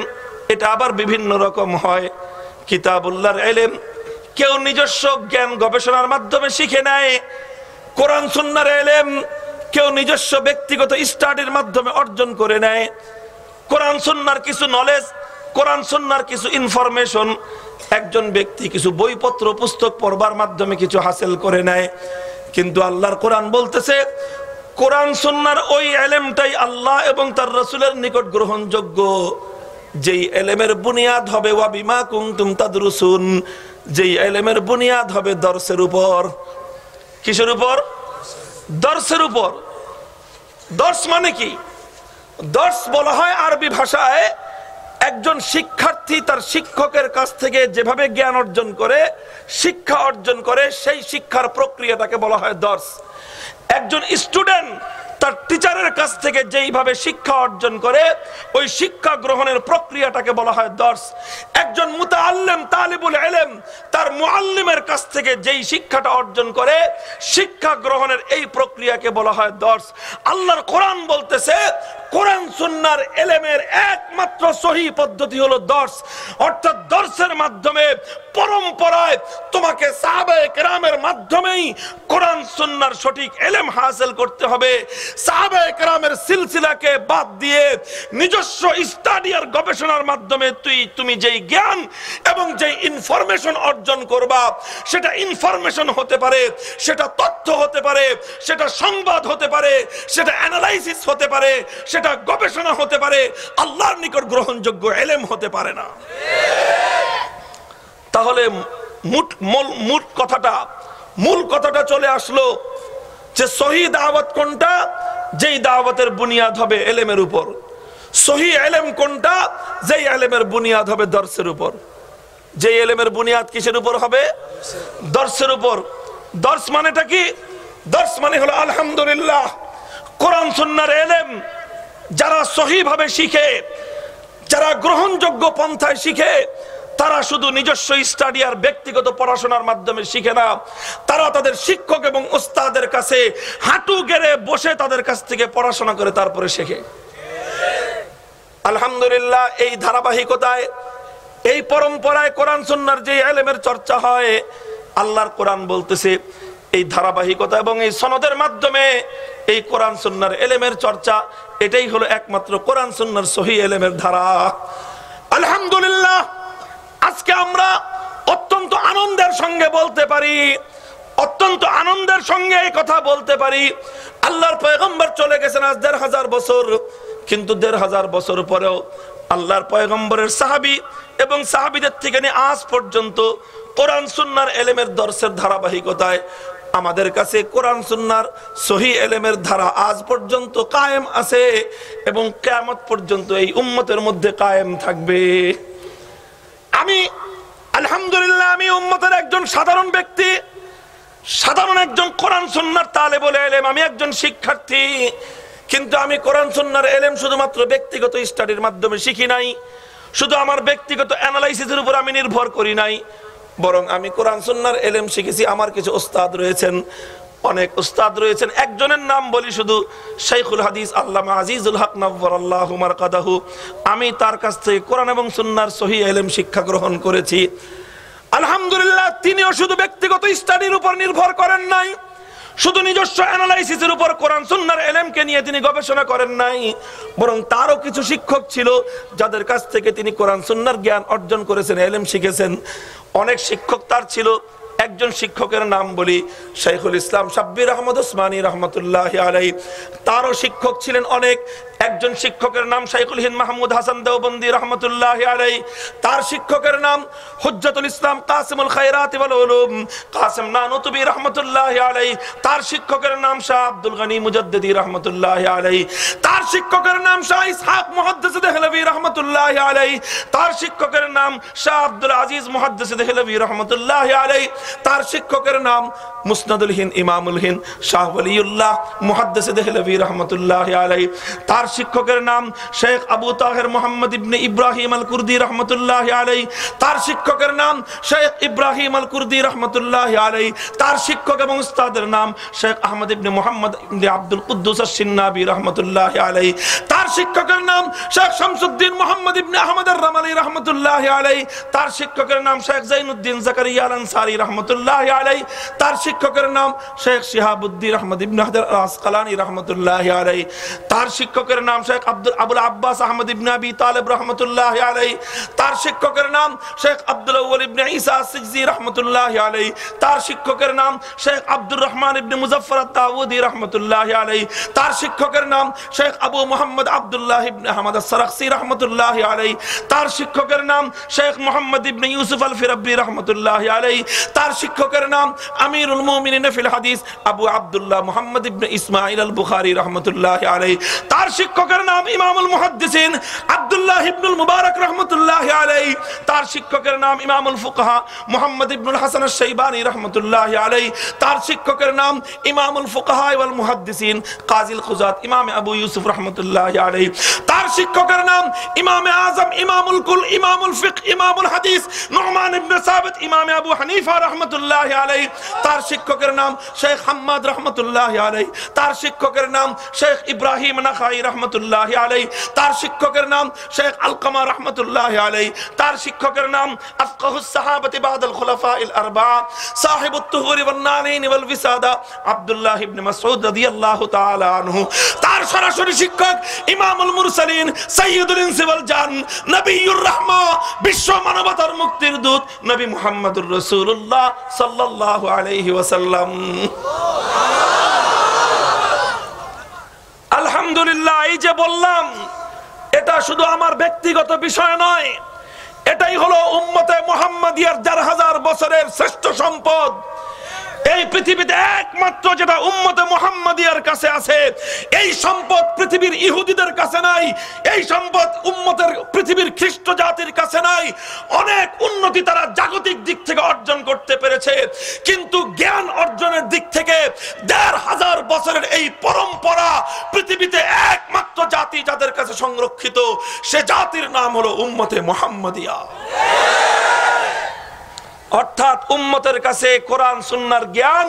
এটা আবার বিভিন্ন রকম হয়। কিতাবুল্লাহর ইলম কেউ নিজস্ব জ্ঞান গবেষণার মাধ্যমে শিখে নেয়। কোরআন সুন্নাহর ইলম কেউ নিজস্ব ব্যক্তিগত স্টাডির মাধ্যমে অর্জন করে নেয়। কোরআন সুন্নাহর কিছু নলেজ, কোরআন সুন্নাহর কিছু ইনফরমেশন একজন ব্যক্তি কিছু বইপত্র পুস্তক পড়বার মাধ্যমে কিছু হাসিল করে নেয়। কিন্তু আল্লাহর কোরআন বলতেছে কোরআন সুন্নাহর ওই ইলমটাই আল্লাহ এবং তার রাসূলের নিকট গ্রহণযোগ্য, যেই ইলমের বুনিয়াদ হবে ওয়া বিমা কুনতুম তাদরুসুন, যেই ইলমের বুনিয়াদ হবে দর্সের উপর। কিসের উপর? দর্সের উপর। দর্স মানে কি? দর্স বলা হয় আরবি ভাষায় একজন শিক্ষার্থী তার শিক্ষকের কাছ থেকে যেভাবে জ্ঞান অর্জন করে, শিক্ষা অর্জন করে, সেই শিক্ষার প্রক্রিয়াটাকে বলা হয় দর্স। একজন স্টুডেন্ট তার টিচারের কাছ থেকে যেইভাবে শিক্ষা অর্জন করে, ওই শিক্ষা গ্রহণের প্রক্রিয়াটাকে বলা হয় দর্স। একজন মুতাআল্লিম তালিবুল ইলম তার মুআল্লিমের কাছ থেকে যেই শিক্ষাটা অর্জন করে, শিক্ষা গ্রহণের এই প্রক্রিয়াকে বলা হয় দর্স। আল্লাহর কোরআন বলতেছে কোরআন সুন্নাহর ইলমের একমাত্র সহি পদ্ধতি হলো দর্স। অর্থাৎ দর্সের মাধ্যমে, পরম্পরায় তোমাকে সাহাবায়ে কেরামের মাধ্যমেই কোরআন সুন্নাহর সঠিক ইলম হাসিল করতে হবে। সাহাবায়ে কেরামের সিলসিলাকে বাদ দিয়ে নিজস্ব স্টাডি আর গবেষণার মাধ্যমে তুমি যেই জ্ঞান এবং যেই ইনফরমেশন অর্জন করবা, সেটা ইনফরমেশন হতে পারে, সেটা তথ্য হতে পারে, সেটা সংবাদ হতে পারে, সেটা অ্যানালাইসিস হতে পারে, সেটা গবেষণা হতে পারে, আল্লাহর নিকট গ্রহণযোগ্য ইলম হতে পারে না। তাহলে মূল কথাটা চলে আসলো যে সহি দাওয়াত কোনটা? যেই দাওয়াতের বুনিয়াদ হবে ইলমের উপর। সহি ইলম কোনটা? যেই ইলমের বুনিয়াদ হবে দর্সের উপর। যেই ইলমের বুনিয়াদ কিসের উপর হবে? দর্সের উপর। দর্স মানেটা কি? দর্স মানে হলো আলহামদুলিল্লাহ কোরআন সুন্নাহর ইলম যারা সহিভাবে শিখে, যারা গ্রহণযোগ্য পন্থায় শিখে, তারা শুধু নিজস্ব স্টাডি আর ব্যক্তিগত পড়াশোনার মাধ্যমে শিখে না, তারা তাদের শিক্ষক এবং উস্তাদের কাছে হাঁটু গেড়ে বসে তাদের কাছ থেকে পড়াশোনা করে তারপরে শেখে। আলহামদুলিল্লাহ এই ধারাবাহিকতায়, এই পরম্পরায় কোরআন সুন্নাহর যে ইলমের চর্চা হয়, আল্লাহর কোরআন বলতেছে এই ধারাবাহিকতা এবং এই সনদের মাধ্যমে এই কোরআন সুন্নাহর ইলমের চর্চা, এটাই হলো একমাত্র কোরআন সুন্নাহর সহি ইলমের ধারা। আলহামদুলিল্লাহ আজকে আমরা অত্যন্ত আনন্দের সঙ্গে বলতে পারি, অত্যন্ত আনন্দের সঙ্গে এই কথা বলতে পারি, আল্লাহর পয়গম্বর চলে গেছেন আজ ১৫০০ বছর, কিন্তু ১৫০০ বছর পরেও আল্লাহর পয়গম্বরের সাহাবী এবং সাহাবীদের থেকে নিয়ে আজ পর্যন্ত কোরআন সুন্নাহর ইলমের দর্সের ধারাবাহিকতায় আমাদের কাছে কোরআন সুন্নাহর সহি ইলমের ধারা আজ পর্যন্ত কায়েম আছে এবং কিয়ামত পর্যন্ত এই উম্মতের মধ্যে কায়েম থাকবে। আমি আলহামদুলিল্লাহ আমি উম্মতের একজন সাধারণ ব্যক্তি, সাধারণ একজন কোরআন সুন্নাহর তালেবুল ইলম, আমি একজন শিক্ষার্থী, কিন্তু আমি কোরআন সুন্নাহর ইলম শুধুমাত্র ব্যক্তিগত স্টাডির মাধ্যমে শিখি নাই, শুধু আমার ব্যক্তিগত অ্যানালাইসিসের উপর আমি নির্ভর করি নাই, বরং আমি কোরআন সুন্নাহর ইলম শিখেছি। আমার কিছু উস্তাদ রয়েছেন, অনেক উস্তাদ রয়েছেন, একজনের নাম বলি শুধু, শাইখুল হাদিস আল্লামা আজিজুল হক নওয়ারাল্লাহু মারকাদাহু। আমি তার কাছ থেকে কোরআন এবং সুন্নাহর সহি ইলম শিক্ষা গ্রহণ করেছি। আলহামদুলিল্লাহ তিনিও শুধু ব্যক্তিগত স্টাডির উপর নির্ভর করেন নাই, শুধু নিজস্ব অ্যানালাইসিসের উপর কোরআন সুন্নাহর ইলমকে নিয়ে তিনি গবেষণা করেন নাই, বরং তারও কিছু শিক্ষক ছিল যাদের কাছ থেকে তিনি কোরআন সুন্নাহর জ্ঞান অর্জন করেছেন, ইলম শিখেছেন। অনেক শিক্ষক তার ছিল। একজন শিক্ষকের নাম বলি, শাইখুল ইসলাম শাব্বির আহমদ উসমানী রহমতুল্লাহি আলাইহি, তারও শিক্ষক ছিলেন অনেক। একজন শিক্ষকের নাম শাইখুল হিন্দ মাহমুদ হাসান দেওবন্দি রহমতুল্লাহি আলাইহি, তার শিক্ষকের নাম হুজ্জাতুল ইসলাম কাসিমুল খায়রাত ওয়াল উলুম কাসিম নানুতুবি রহমতুল্লাহি আলাইহি, তার শিক্ষকের নাম শাহ আব্দুল গনি মুজাদ্দিদি রহমতুল্লাহি আলাইহি, তার শিক্ষকের নাম শাহ ইসহাক মুহাদ্দিস দেহলভী রহমতুল্লাহি আলাইহি, তার শিক্ষকের নাম শাহ আব্দুল আজিজ মুহাদ্দিস দেহলভী রহমতুল্লাহি আলাইহি, তার শিক্ষকের নাম মুসনাদুল হিন্দ ইমামুল হিন্দ শাহ ওয়ালিউল্লাহ মুহাদ্দিস দেহলভী রহমতুল্লাহি আলাইহি, তার শিক্ষকের নাম শেখ আবু তাহের মোহাম্মদ ইবনে ইব্রাহিম আল কুর্দি রহমতুল্লাহি আলাইহি, তার শিক্ষকের নাম শেখ ইব্রাহিম আল কুর্দি রহমতুল্লাহি আলাইহি, তার শিক্ষক এবং উস্তাদের নাম শেখ আহমদ ইবনে মুহাম্মদ ইবনে আব্দুল কুদ্দুস আশ-শিন্নাবি রহমতুল্লাহি আলাইহি, তার শিক্ষকের নাম শেখ শামসুদ্দিন মুহাম্মদ ইবনে আহমদ আর-রামালি রহমতুল্লাহি আলাইহি, তার শিক্ষকের নাম শেখ জাইনুদ্দিন জাকারিয়া আল-আনসারী রহমতুল্লাহি আলাইহি, তার শিক্ষকের নাম শেখ শিহাবুদ্দিন আহমদ ইবনে হাজার আল-আসকালানি রহমতুল্লাহি আলাইহি, তার শিক্ষকের নাম শেখ আবুল আব্বাস আহমদ ইবনে আবি তালেব রহমতুল্লাহি আলাইহি, তার শিক্ষকের নাম শেখ আব্দুল আউয়াল ইবনে ঈসা সিজজি রহমতুল্লাহি আলাইহি, তার শিক্ষকের নাম শেখ আব্দুর রহমান ইবনে মুজাফফর আত-তাউদি রহমতুল্লাহি আলাইহি, তার শিক্ষকের নাম শেখ আবু মুহাম্মদ আব্দুল্লাহ ইবনে আহমদ আস-সারাখসি রহমতুল্লাহি আলাইহি, তার শিক্ষকের নাম শেখ মুহাম্মদ ইবনে ইউসুফ আল-ফিরাব্বি রহমতুল্লাহি আলাইহি, তার শিক্ষকের নাম আমিরুল মুমিনিন ফিল হাদিস আবু আব্দুল্লাহ মুহাম্মদ ইবনে ইসমাঈল আল-বুখারী রহমতুল্লাহি আলাইহি, তার শিক্ষকের নাম ইমামুল মুহাদ্দিসিন আব্দুল্লাহ ইবনুল মুবারক রহমতুল্লাহি আলাইহি, তার শিক্ষকের নাম ইমামুল ফুকাহা মুহাম্মদ ইবনুল হাসান আশ-শাইবানী রহমতুল্লাহি আলাইহি, তার শিক্ষকের নাম ইমামুল ফুকাহা ওয়াল মুহাদ্দিসিন কাজিল খুজাত ইমাম আবু ইউসুফ রহমতুল্লাহি আলাইহি, তার শিক্ষকের নাম ইমামে আযম ইমামুল কুল ইমামুল ফিকহ ইমামুল হাদিস নুমান ইবনে সাবিত ইমাম আবু হানিফা রহমতুল্লাহি আলাইহি, তার শিক্ষকের নাম শেখ হাম্মাদ রহমতুল্লাহি আলাইহি, তার শিক্ষকের নাম শেখ ইব্রাহিম নাখাই রহমতুল্লাহি আলাইহি, তার শিক্ষকের নাম শেখ আলকামা রহমতুল্লাহি আলাইহি, তার শিক্ষকের নাম আফকাহুস সাহাবাতি বাদাল খুলাফাইল আরবাআ সাহিবুত তুহুরি ওয়ান নারাইন ওয়াল বিসাদা আব্দুল্লাহ ইবনে মাসউদ রাদিয়াল্লাহু তাআলা আনহু, তার সরাসরি শিক্ষক ইমামুল মুরসালিন সাইয়্যিদুল ইনসি ওয়াল জান নবিয়ুর রাহমা বিশ্ব মানবতার মুক্তির দূত নবী মুহাম্মদুর রাসূলুল্লাহ সাল্লাল্লাহু আলাইহি ওয়াসাল্লাম। আলহামদুলিল্লাহ, এই যে বললাম এটা শুধু আমার ব্যক্তিগত বিষয় নয়, এটাই হলো উম্মতে মুহাম্মাদিয়ার ৪০০০ বছরের শ্রেষ্ঠ সম্পদ। এই পৃথিবীতে একমাত্র যেটা উম্মতে মুহাম্মাদিয়ার কাছে আছে, এই সম্পদ পৃথিবীর ইহুদিদের কাছে নাই, এই সম্পদ উম্মতের পৃথিবীর খ্রিস্ট জাতির কাছে নাই। অনেক উন্নতি তারা জাগতিক দিক থেকে অর্জন করতে পেরেছে, কিন্তু জ্ঞান অর্জনের দিক থেকে ১৫০০ বছরের এই পরম্পরা পৃথিবীতে একমাত্র জাতি যাদের কাছে সংরক্ষিত, সে জাতির নাম হলো উম্মতে মুহাম্মাদিয়া। অর্থাৎ উম্মতের কাছে কোরআন সুন্নাহর জ্ঞান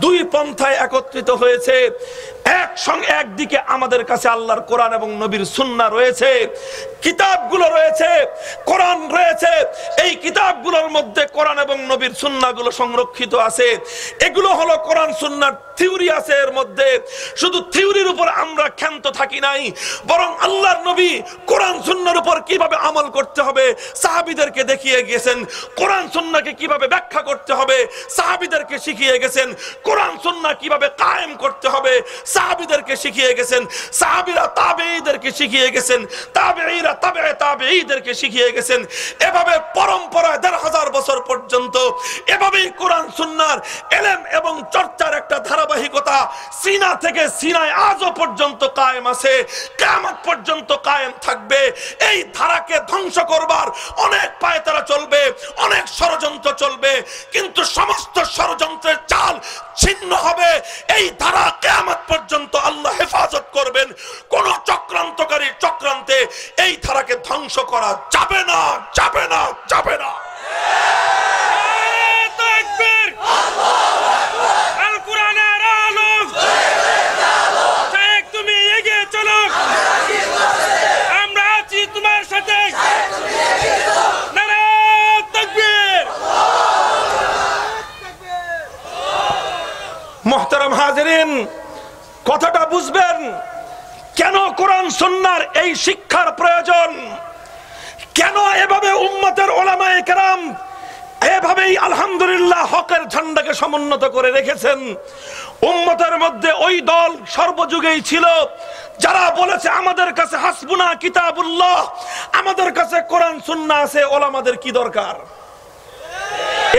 দুই পন্থায় একত্রিত হয়েছে। একদিকে আমাদের কাছে আল্লাহর কোরআন এবং নবীর সুন্নাহ রয়েছে, কিতাবগুলো রয়েছে, কোরআন রয়েছে, এই কিতাবগুলোর মধ্যে কোরআন এবং নবীর সুন্নাহগুলো সংরক্ষিত আছে। এগুলো হলো কোরআন সুন্নাহর থিওরি আছে, এর মধ্যে শুধু থিওরির উপর আমরা ক্ষান্ত থাকি নাই, বরং আল্লাহর নবী কোরআন সুন্নাহর উপর কিভাবে আমল করতে হবে সাহাবীদেরকে দেখিয়ে গেছেন, কোরআন সুন্নাহকে কিভাবে ব্যাখ্যা করতে হবে সাহাবীদেরকে শিখিয়ে গেছেন, কোরআন সুন্নাহ কিভাবে কায়েম করতে হবে সাহাবীদেরকে শিখিয়ে গেছেন, সাহাবীরা তাবেঈদেরকে শিখিয়ে গেছেন, তাবেঈরা তাবেঈ তাবেঈদেরকে শিখিয়ে গেছেন। এভাবে পরম্পরায় ১৫০০ বছর পর্যন্ত এভাবেই কোরআন সুন্নাহর ইলম এবং চর্চার একটা ধারাবাহিকতা সিনা থেকে সিনায় আজও পর্যন্ত কায়েম আছে, কিয়ামত পর্যন্ত কায়েম থাকবে। এই ধারাকে ধ্বংস করবার অনেক পায়তারা চলবে, অনেক ষড়যন্ত্র চলবে, কিন্তু সমস্ত ষড়যন্ত্রের চাল ছিন্ন হবে। এই ধারা কিয়ামত পর্যন্ত আল্লাহ হেফাজত করবেন। কোন চক্রান্তকারী চক্রান্তে এই ধারাকে ধ্বংস করা যাবে না, যাবে না, যাবে না। আল কোরআনের আলো, শায়েখ তুমি এগিয়ে চলো, আমরা আছি তোমার সাথে। নারায়ে তাকবীর। মুহতারাম হাজিরিন, কথাটা বুঝবেন কেন কোরআন সুন্নাহর এই শিক্ষার প্রয়োজন, কেন এভাবে উম্মতের উলামায়ে কেরাম এভাবেই আলহামদুলিল্লাহ হকের ঝান্ডাকে সমুন্নত করে রেখেছেন। উম্মতের মধ্যে ওই দল সর্বযুগেই ছিল যারা বলেছে আমাদের কাছে হাসবুনা কিতাবুল্লাহ, আমাদের কাছে কোরআন সুন্নাহ আছে, ওলামাদের কি দরকার।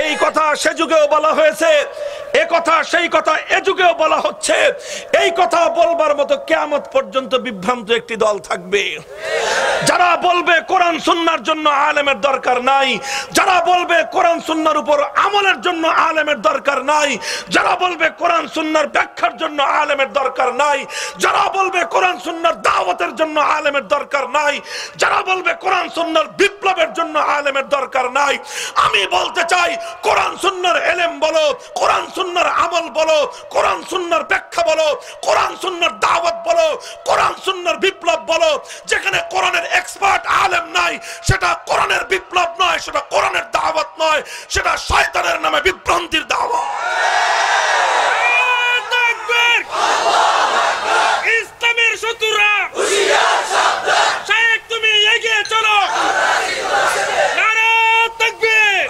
এই কথা সে যুগেও বলা হয়েছে, এ কথা সেই কথা এ যুগেও বলা হচ্ছে। এই কথা বলবার মতো কিয়ামত পর্যন্ত বিভ্রান্ত একটি দল থাকবে যারা বলবে কোরআন সুন্নাহর জন্য আলেমের দরকার নাই, যারা বলবে কোরআন সুন্নাহর উপর আমলের জন্য আলেমের দরকার নাই, যারা বলবে কোরআন সুন্নাহর ব্যাখ্যার জন্য আলেমের দরকার নাই, যারা বলবে কোরআন সুন্নাহর দাওয়াতের জন্য আলেমের দরকার নাই, যারা বলবে কোরআন সুন্নাহর বিপ্লবের জন্য আলেমের দরকার নাই। আমি বলতে চাই কোরআন সুন্নাহর ইলম বলো, কোরআন সুন্নাহর আমল বলো, কোরআন সুন্নাহর ব্যাখ্যা বলো, কোরআন সুন্নাহর দাওয়াত বলো, কোরআন সুন্নাহর বিপ্লব বলো। যেখানে কোরআনের এক্সপার্ট আলেম নাই, সেটা কোরআনের বিপ্লব নয়, সেটা কোরআনের দাওয়াত নয়, সেটা শয়তানের নামে বিভ্রান্তির দাওয়াত। ইসলামের শত্রুরা হুঁশিয়ার সাবধান, শায়েখ তুমি এগিয়ে চলো, নারায়ে তাকবীর।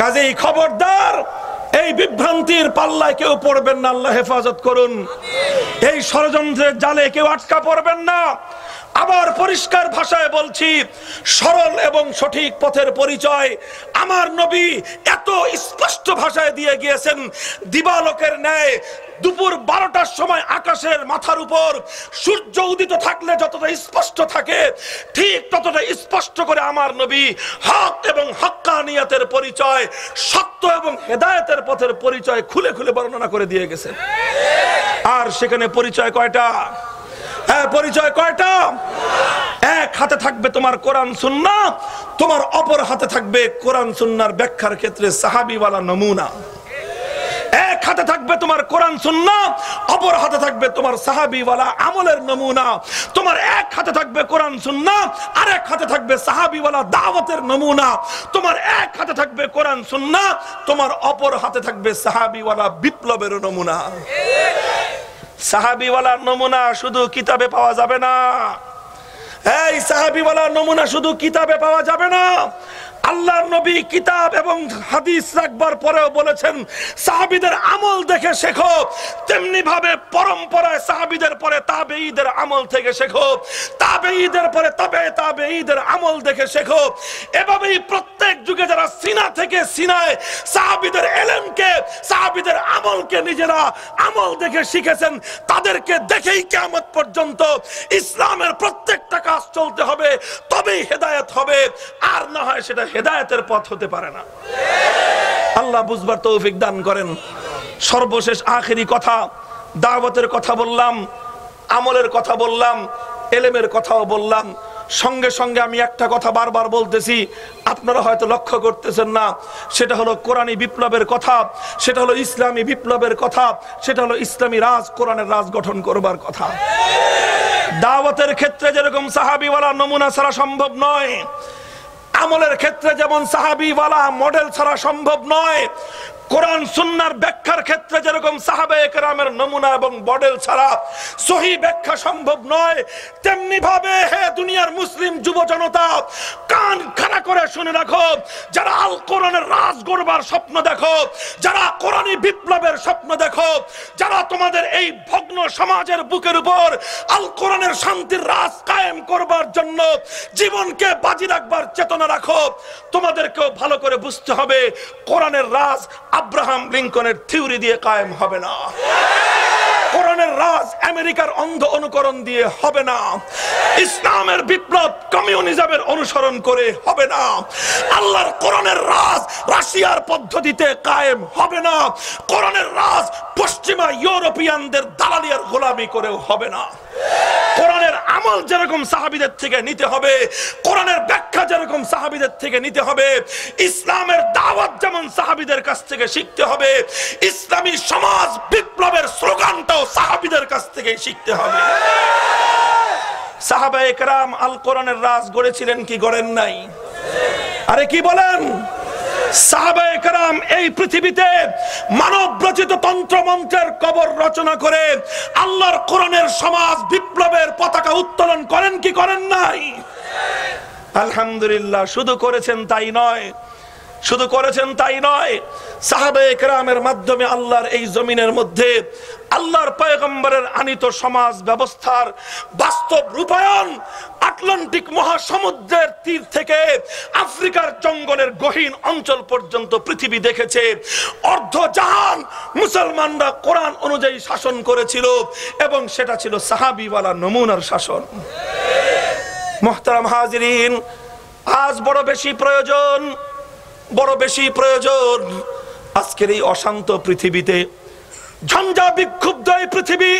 কাজেই খবরদার এই বিভ্রান্তির পাল্লায় কেউ পড়বেন না, আল্লাহ হেফাজত করুন। এই ষড়যন্ত্রের জালে কেউ আটকা পড়বেন না। আবার পরিষ্কার ভাষায় বলছি, সরল এবং সঠিক পথের পরিচয় আমার নবী এত স্পষ্ট ভাষায় দিয়ে গিয়েছেন, দিবালোকের ন্যায় দুপুর 12টার সময় আকাশের মাথার উপর সূর্য উদিত থাকলে যতটা স্পষ্ট থাকে, ঠিক ততটা স্পষ্ট করে আমার নবী হক এবং হক্কানিয়াতের পরিচয়, সত্য এবং হেদায়েতের পথের পরিচয় খুলে খুলে বর্ণনা করে দিয়ে গেছেন। আর সেখানে পরিচয় কয়টা? হ্যাঁ, পরিচয় কয়টা? এক হাতে থাকবে তোমার কোরআন সুন্নাহ, তোমার অপর হাতে থাকবে কোরআন সুন্নাহর ব্যাখ্যার ক্ষেত্রে সাহাবীওয়ালা নমুনা। এক হাতে থাকবে তোমার কোরআন সুন্নাহ, অপর হাতে থাকবে তোমার সাহাবীওয়ালা আমলের নমুনা। তোমার এক হাতে থাকবে কোরআন সুন্নাহ, আরেক হাতে থাকবে সাহাবীওয়ালা দাওয়াতের নমুনা। তোমার এক হাতে থাকবে কোরআন সুন্নাহ, তোমার অপর হাতে থাকবে সাহাবীওয়ালা বিপ্লবের নমুনা। সাহাবীওয়ালা নমুনা শুধু কিতাবে পাওয়া যাবে না। এই সাহাবীওয়ালা নমুনা শুধু কিতাবে পাওয়া যাবে না। আল্লাহর নবী কিতাব এবং হাদিস রাখবার পরেও বলেছেন সাহাবীদের আমল দেখে শেখো। তেমনি ভাবে পরম্পরায় সাহাবীদের পরে তাবেঈদের আমল থেকে শেখো, তাবেঈদের পরে তাবেঈদের আমল দেখে শেখো। এভাবেই প্রত্যেক যুগে যারা সিনা থেকে সিনায় সাহাবীদের ইলমকে, সাহাবীদের আমলকে নিজেরা আমল দেখে শিখেছেন, তাদেরকে দেখেই কিয়ামত পর্যন্ত ইসলামের প্রত্যেকটা কাজ চলতে হবে, তবেই হেদায়েত হবে। আর না হয় সেটা হেদায়েতের পথ হতে পারে না। আল্লাহ বুঝবার তৌফিক দান করেন। সর্বশেষ আখেরি কথা, দাওয়াতের কথা বললাম, আমলের কথা বললাম, ইলমের কথাও বললাম। সঙ্গে সঙ্গে আমি একটা কথা বারবার বলতেছি, আপনারা হয়তো লক্ষ্য করতেছেন না, সেটা হলো কোরআনী বিপ্লবের কথা, সেটা হলো ইসলামী বিপ্লবের কথা, সেটা হলো ইসলামী রাজ, কোরআনের রাজ গঠন করবার কথা। দাওয়াতের ক্ষেত্রে যেরকম সাহাবীওয়ালা নমুনা ছাড়া সম্ভব নয়, আমলের ক্ষেত্রে যেমন সাহাবীওয়ালা মডেল ছাড়া সম্ভব নয়, কোরআন সুন্নাহর ব্যাখ্যার ক্ষেত্রে যেরকম সাহাবায়ে কেরামের নমুনা এবং মডেল ছাড়া সহি ব্যাখ্যা সম্ভব নয়, তেমনি ভাবে হে দুনিয়ার মুসলিম যুব জনতা, কান খাড়া করে শুনে রাখো, যারা আল কোরআনের রাজ গড়বার স্বপ্ন দেখো, যারা কোরআনী বিপ্লবের স্বপ্ন দেখো, যারা তোমাদের এই ভগ্ন সমাজের বুকের উপর আল কোরআনের শান্তির রাজ কায়েম করবার জন্য জীবনকে বাজি রাখবার চেতনা রাখো, তোমাদেরকেও ভালো করে বুঝতে হবে কোরআনের রাজ আব্রাহাম লিঙ্কনের থিওরি দিয়ে কায়েম হবে না। কোরআনের রাজ আমেরিকার অন্ধ অনুকরণ দিয়ে হবে না। ইসলামের বিপ্লব কমিউনিজমের অনুসরণ করে হবে না। আল্লাহর কোরআনের রাজ রাশিয়ার পদ্ধতিতে কায়েম হবে না। কোরআনের রাজ পশ্চিমা ইউরোপিয়ানদের দালালিয়ার গোলামি করেও হবে না। কোরআনের আমল যেরকম সাহাবীদের থেকে নিতে হবে, কোরআনের ব্যাখ্যা যেরকম সাহাবীদের থেকে নিতে হবে, ইসলামের দাওয়াত যেমন সাহাবীদের কাছ থেকে শিখতে হবে, ইসলামী সমাজ বিপ্লবের স্লোগানটাও সাহাবীদের কাছ থেকে শিখতে হবে। সাহাবায়ে কেরাম আল কোরআনের রাজ গড়েছিলেন কি গড়েন নাই? আরে কি বলেন? সাহাবায়ে কেরাম এই পৃথিবীতে মানব রচিত তন্ত্র মন্ত্রের কবর রচনা করে আল্লাহর কোরআনের সমাজ বিপ্লবের পতাকা উত্তোলন করেন কি করেন নাই? আলহামদুলিল্লাহ। শুধু করেছেন তাই নয়, শুধু করেছেন তাই নয়, সাহাবায়ে কেরামের মাধ্যমে আল্লাহর এই জমিনের মধ্যে আল্লাহর পয়গম্বরের আনিত সমাজ ব্যবস্থার বাস্তব রূপায়ণ আটলান্টিক মহাসমুদ্রের তীর থেকে আফ্রিকার জঙ্গলের গহীন অঞ্চল পর্যন্ত পৃথিবী দেখেছে। অর্ধ জাহান মুসলমানরা কোরআন অনুযায়ী শাসন করেছিল এবং সেটা ছিল সাহাবীওয়ালা নমুনার শাসন। মুহতারাম হাজিরিন, আজ বড় বেশি প্রয়োজন, বড় বেশি প্রয়োজন আজকের এই অশান্ত পৃথিবীতে, ঝঞ্ঝা বিক্ষুব্ধ এই পৃথিবী,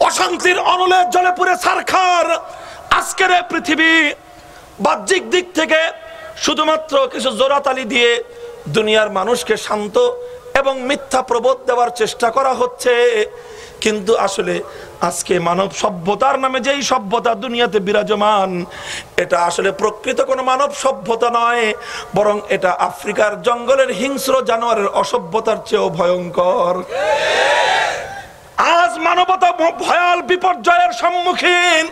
অশান্তির অনলে জ্বলে পুড়ে ছারখার আজকের এই পৃথিবী, বাহ্যিক দিক থেকে শুধুমাত্র কিছু জোরাতালি দিয়ে দুনিয়ার মানুষকে শান্ত এবং মিথ্যা প্রবোধ দেওয়ার চেষ্টা করা হচ্ছে। কিন্তু আসলে আজকে মানব সভ্যতার নামে যেই সভ্যতা দুনিয়াতে বিরাজমান, এটা আসলে প্রকৃত কোনো মানব সভ্যতা নয়, বরং এটা আফ্রিকার জঙ্গলের হিংস্র জানোয়ারের অসভ্যতার চেয়েও ভয়ঙ্কর। আজ মানবতা ভয়াল বিপর্যয়ের সম্মুখীন।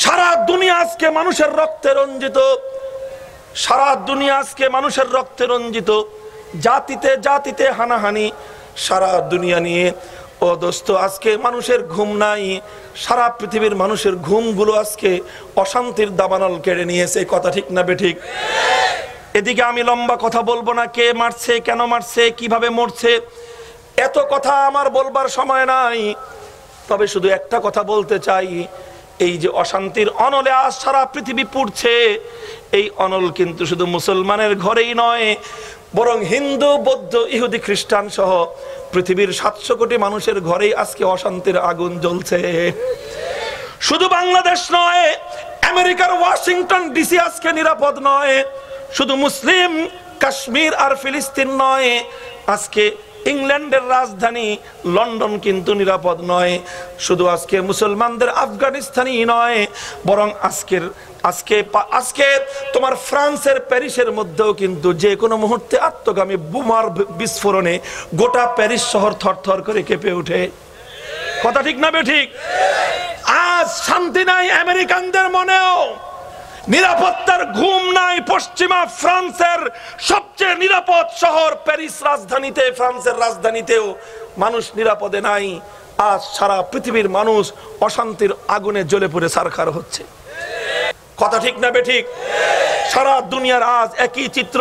সারা দুনিয়া আজকে মানুষের রক্তে রঞ্জিত, সারা দুনিয়া আজকে মানুষের রক্তে রঞ্জিত, জাতিতে জাতিতে হানাহানি, সারা দুনিয়া নিয়ে ও দোস্ত আজকে মানুষের ঘুম নাই। সারা পৃথিবীর মানুষের ঘুমগুলো আজকে অশান্তির দাবানল কেড়ে নিয়েছে। কথা ঠিক না বেঠিক? এদিকে আমি লম্বা কথা বলবো না, কে মারছে, কেন মারছে, কিভাবে মরছে, এত কথা আমার বলবার সময় নাই। তবে শুধু একটা কথা বলতে চাই, এই যে অশান্তির অনলে আজ সারা পৃথিবী পুড়ছে, এই অনল কিন্তু শুধু মুসলমানের ঘরেই নয়, বরং হিন্দু, বৌদ্ধ, ইহুদি, খ্রিস্টান সহ পৃথিবীর 700 কোটি মানুষের ঘরেই আজকে অশান্তির আগুন জ্বলছে। শুধু বাংলাদেশ নয়, আমেরিকার ওয়াশিংটন ডিসি আজকে নিরাপদ নয়, শুধু মুসলিম কাশ্মীর আর ফিলিস্তিন নয়, আজকে ইংল্যান্ডের রাজধানী লন্ডন কিন্তু নিরাপদ নয়, শুধু আজকে মুসলমানদের আফগানিস্তানই নয়, বরং আজকে তোমার ফ্রান্সের প্যারিসের মধ্যেও কিন্তু যে কোনো মুহূর্তে আত্মগামী বোমার বিস্ফোরণে গোটা প্যারিস শহর থরথর করে কেঁপে ওঠে। কথা ঠিক না বেঠিক? আজ শান্তি নাই আমেরিকানদের মনেও, নিরাপত্তার ঘুম নাই পশ্চিমা ফ্রান্সের সবচেয়ে নিরাপদ শহর প্যারিস রাজধানীতে, ফ্রান্সের রাজধানীতেও মানুষ নিরাপদে নাই। আজ সারা পৃথিবীর মানুষ অশান্তির আগুনে জ্বলে পুড়ে ছারখার হচ্ছে। কথা ঠিক না বেঠিক? সারা দুনিয়ার আজ একই চিত্র।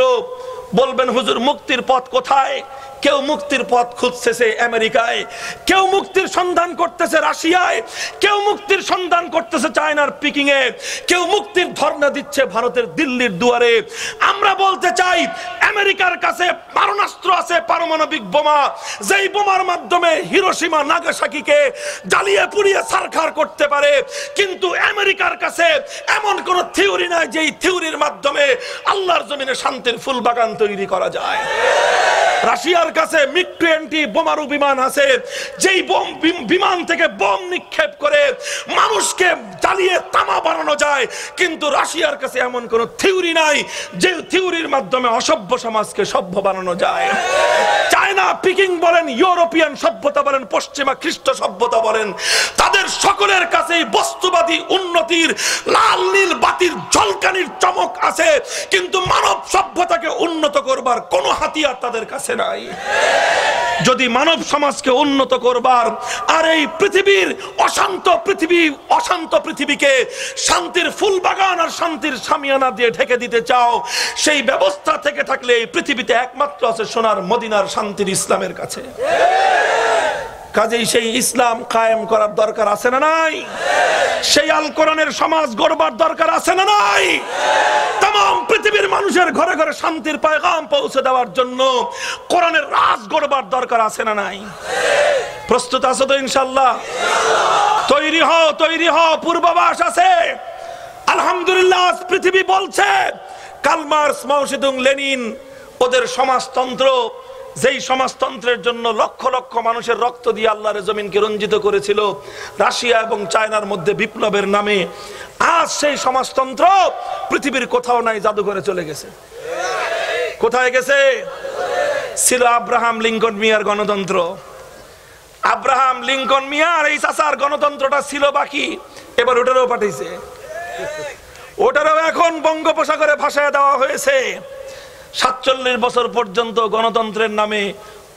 বলবেন হুজুর মুক্তির পথ কোথায়? কেউ মুক্তির পথ খুঁজতেছে আমেরিকায়, কেউ মুক্তির সন্ধান করতেছে রাশিয়ায়, কেউ মুক্তির সন্ধান করতেছে চায়নার পিকিং এ, কেউ মুক্তির ধর্ণা দিচ্ছে ভারতের দিল্লির দুয়ারে। আমরা বলতে চাই আমেরিকার কাছে মারণাস্ত্র আছে, পারমাণবিক বোমা, যেই বোমার মাধ্যমে হিরোশিমা নাগাসাকিকে জ্বালিয়ে পুড়িয়ে ছারখার করতে পারে। কিন্তু আমেরিকার কাছে এমন কোন থিওরি নাই যেই থিওরির মাধ্যমে আল্লাহর জমিনে শান্তির ফুল বাগান তৈরি করা যায়। রাশিয়ার কাছে মিগ 20 বোমারু বিমান আছে, যেই বিমান থেকে বোম নিক্ষেপ করে মানুষকে জ্বালিয়ে তামা বানানো যায়। কিন্তু রাশিয়ার কাছে এমন কোন থিওরি নাই যে থিওরির মাধ্যমে অসভ্য সমাজকে সভ্য বানানো যায়। চায়না পিকিং বলেন, ইউরোপিয়ান সভ্যতা বলেন, পশ্চিমা খ্রিস্ট সভ্যতা বলেন, তাদের সকলের কাছেই বস্তুবাদী উন্নতির লাল নীল বাতির ঝলকানির চমক আছে, কিন্তু মানব সভ্যতাকে উন্নত করবার কোনো হাতিয়ার তাদের কাছে নাই। যদি মানব সমাজকে উন্নত করবার আর এই পৃথিবীর অশান্ত পৃথিবীকে শান্তির ফুল বাগান আর শান্তির সামিয়ানা দিয়ে ঢেকে দিতে চাও, সেই ব্যবস্থা থেকে থাকলে এই পৃথিবীতে একমাত্র আছে সোনার মদিনার শান্তির ইসলামের কাছে। কাজেই সেই ইসলাম কায়েম করার দরকার আছে না নাই? সেই আল কোরআনের সমাজ গড়বার দরকার আছে না নাই? तमाम পৃথিবীর মানুষের ঘরে ঘরে শান্তির পয়গাম পৌঁছে দেওয়ার জন্য কোরআনের রাজ গড়বার দরকার আছে না নাই? প্রস্তুত আছো তো ইনশাআল্লাহ? তৈরি হও, পূর্বাভাস আছে। আলহামদুলিল্লাহ পৃথিবী বলছে কার্ল মার্কস, মাও জেদুং, লেনিন ওদের সমাজতন্ত্র, যেই সমাজতন্ত্রের জন্য লক্ষ লক্ষ মানুষের রক্ত দিয়ে আল্লাহর জমিনকে রঞ্জিত করেছিল রাশিয়া এবং চায়নার মধ্যে বিপ্লবের নামে, আজ সেই সমাজতন্ত্র পৃথিবীর কোথাও নাই, জাদুঘরে চলে গেছে। কোথায় গেছে? ছিল আব্রাহাম লিঙ্কন মিয়ার গণতন্ত্র। আব্রাহাম লিঙ্কন মিয়ার এই চাচার গণতন্ত্রটা ছিল বাকি, এবার ওটারও পাঠিয়েছে, ওটারও এখন বঙ্গোপসাগরে ভাসায় দেওয়া হয়েছে। 47 বছর পর্যন্ত গণতন্ত্রের নামে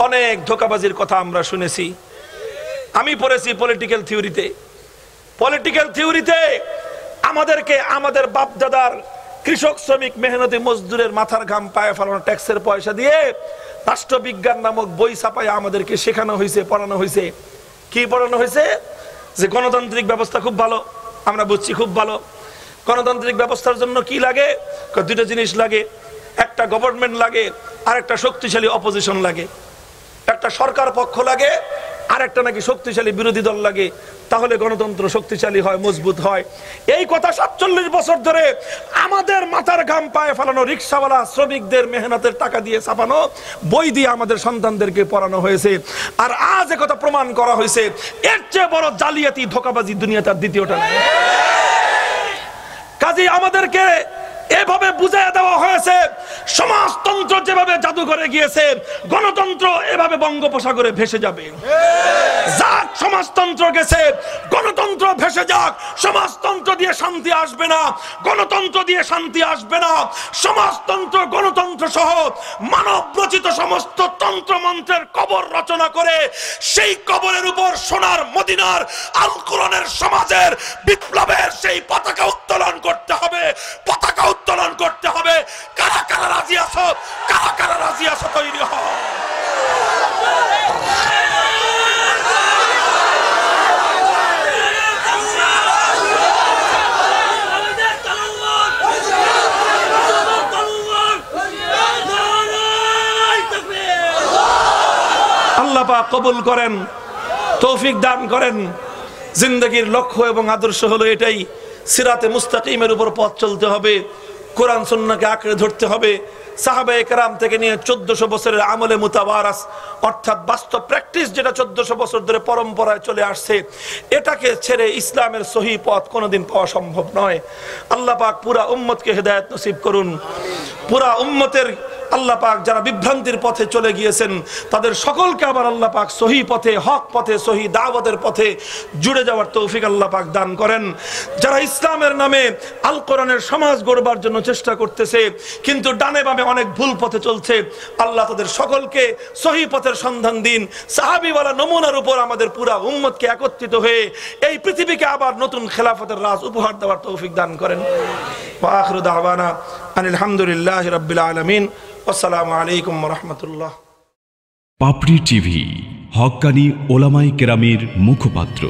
অনেক ধোঁকাবাজির কথা আমরা শুনেছি। আমি পড়েছি পলিটিক্যাল থিওরিতে আমাদেরকে আমাদের বাপদাদার কৃষক শ্রমিক মেহনতি মজদুরের মাথার ঘাম পায়ে ফেলানো ট্যাক্সের পয়সা দিয়ে রাষ্ট্রবিজ্ঞান নামক বই ছাপায় আমাদেরকে শেখানো হয়েছে, পড়ানো হয়েছে। কি পড়ানো হয়েছে? যে গণতান্ত্রিক ব্যবস্থা খুব ভালো। আমরা বুঝছি খুব ভালো। গণতান্ত্রিক ব্যবস্থার জন্য কি লাগে? দুটো জিনিস লাগে, একটা গভর্নমেন্ট লাগে আর একটা শক্তিশালী অপোজিশন লাগে, একটা সরকার পক্ষ লাগে আর একটা নাকি শক্তিশালী বিরোধী দল লাগে, তাহলে গণতন্ত্র শক্তিশালী হয়, মজবুত হয়। এই কথা 47 বছর ধরে আমাদের মাথার ঘাম পায়ে ফেলানো রিকশাওয়ালা শ্রমিকদের মেহনতের টাকা দিয়ে ছাপানো বই দিয়ে আমাদের সন্তানদেরকে পড়ানো হয়েছে। আর আজ একথা প্রমাণ করা হয়েছে এর চেয়ে বড় জালিয়াতি ধোঁকাবাজি দুনিয়া তার দ্বিতীয়টা নেই। কাজেই আমাদেরকে এভাবে বুঝিয়ে দেওয়া হয়েছে সমাজতন্ত্র যেভাবে জাদুঘরে গিয়েছে, গণতন্ত্র এভাবে বঙ্গোপসাগরে ভেসে যাবে। যাক, সমাজতন্ত্র গেছে, গণতন্ত্র ভেসে যাক। সমাজতন্ত্র দিয়ে শান্তি আসবে না, গণতন্ত্র দিয়ে শান্তি আসবে না। সমাজতন্ত্র, গণতন্ত্র সহ মানব রচিত সমস্ত তন্ত্র মন্ত্রের কবর রচনা করে সেই কবরের উপর সোনার মদিনার আল কোরআনের সমাজের বিপ্লবের সেই পতাকা উত্তোলন করতে হবে, পতাকা উত্তোলন করতে হবে। কারা কারা রাজি আছো? কারা কারা রাজি আছো? তৈরি হও। আল্লাহ পাক কবুল করেন, তৌফিক দান করেন। জিন্দগির লক্ষ্য এবং আদর্শ হলো এটাই, সিরাতে মুস্তাকিমের উপর পথ চলতে হবে, কোরআন সুন্নাহকে আঁকড়ে ধরতে হবে। সাহাবায়ে কেরাম থেকে নিয়ে 1400 বছরের আমলে মুতাওয়ারাস, অর্থাৎ বাস্তব প্র্যাকটিস যেটা 1400 বছর ধরে পরম্পরায় চলে আসছে, এটাকে ছেড়ে ইসলামের সহি পথ কোনোদিন পাওয়া সম্ভব নয়। আল্লাহ পাক পুরা উম্মতকে হেদায়েত নসিব করুন। পুরা উম্মতের আল্লাহ পাক যারা বিভ্রান্তির পথে চলে গিয়েছেন তাদের সকলকে আবার আল্লাহ পাক সহি পথে, হক পথে, সহি দাওয়াতের পথে জুড়ে যাওয়ার তৌফিক আল্লাহ পাক দান করেন। যারা ইসলামের নামে আল কোরআনের সমাজ গড়বার জন্য চেষ্টা করতেছে কিন্তু ডানে বামে অনেক ভুল পথে চলছে, আল্লাহ তাদের সকলকে সহি পথের সন্ধান দিন। সাহাবীওয়ালা নমুনার উপর আমাদের পুরা উম্মতকে একত্রিত হয়ে এই পৃথিবীকে আবার নতুন খেলাফতের রাজ উপহার দেওয়ার তৌফিক দান করেন। ওয়া আখিরু দাওয়ানা আনিল হামদুলিল্লাহি রাব্বিল আলামিন। আসসালামু আলাইকুম ওয়া রাহমাতুল্লাহ। পাপড়ি টিভি, হক্কানি ওলামায়ে কেরামের মুখপাত্র।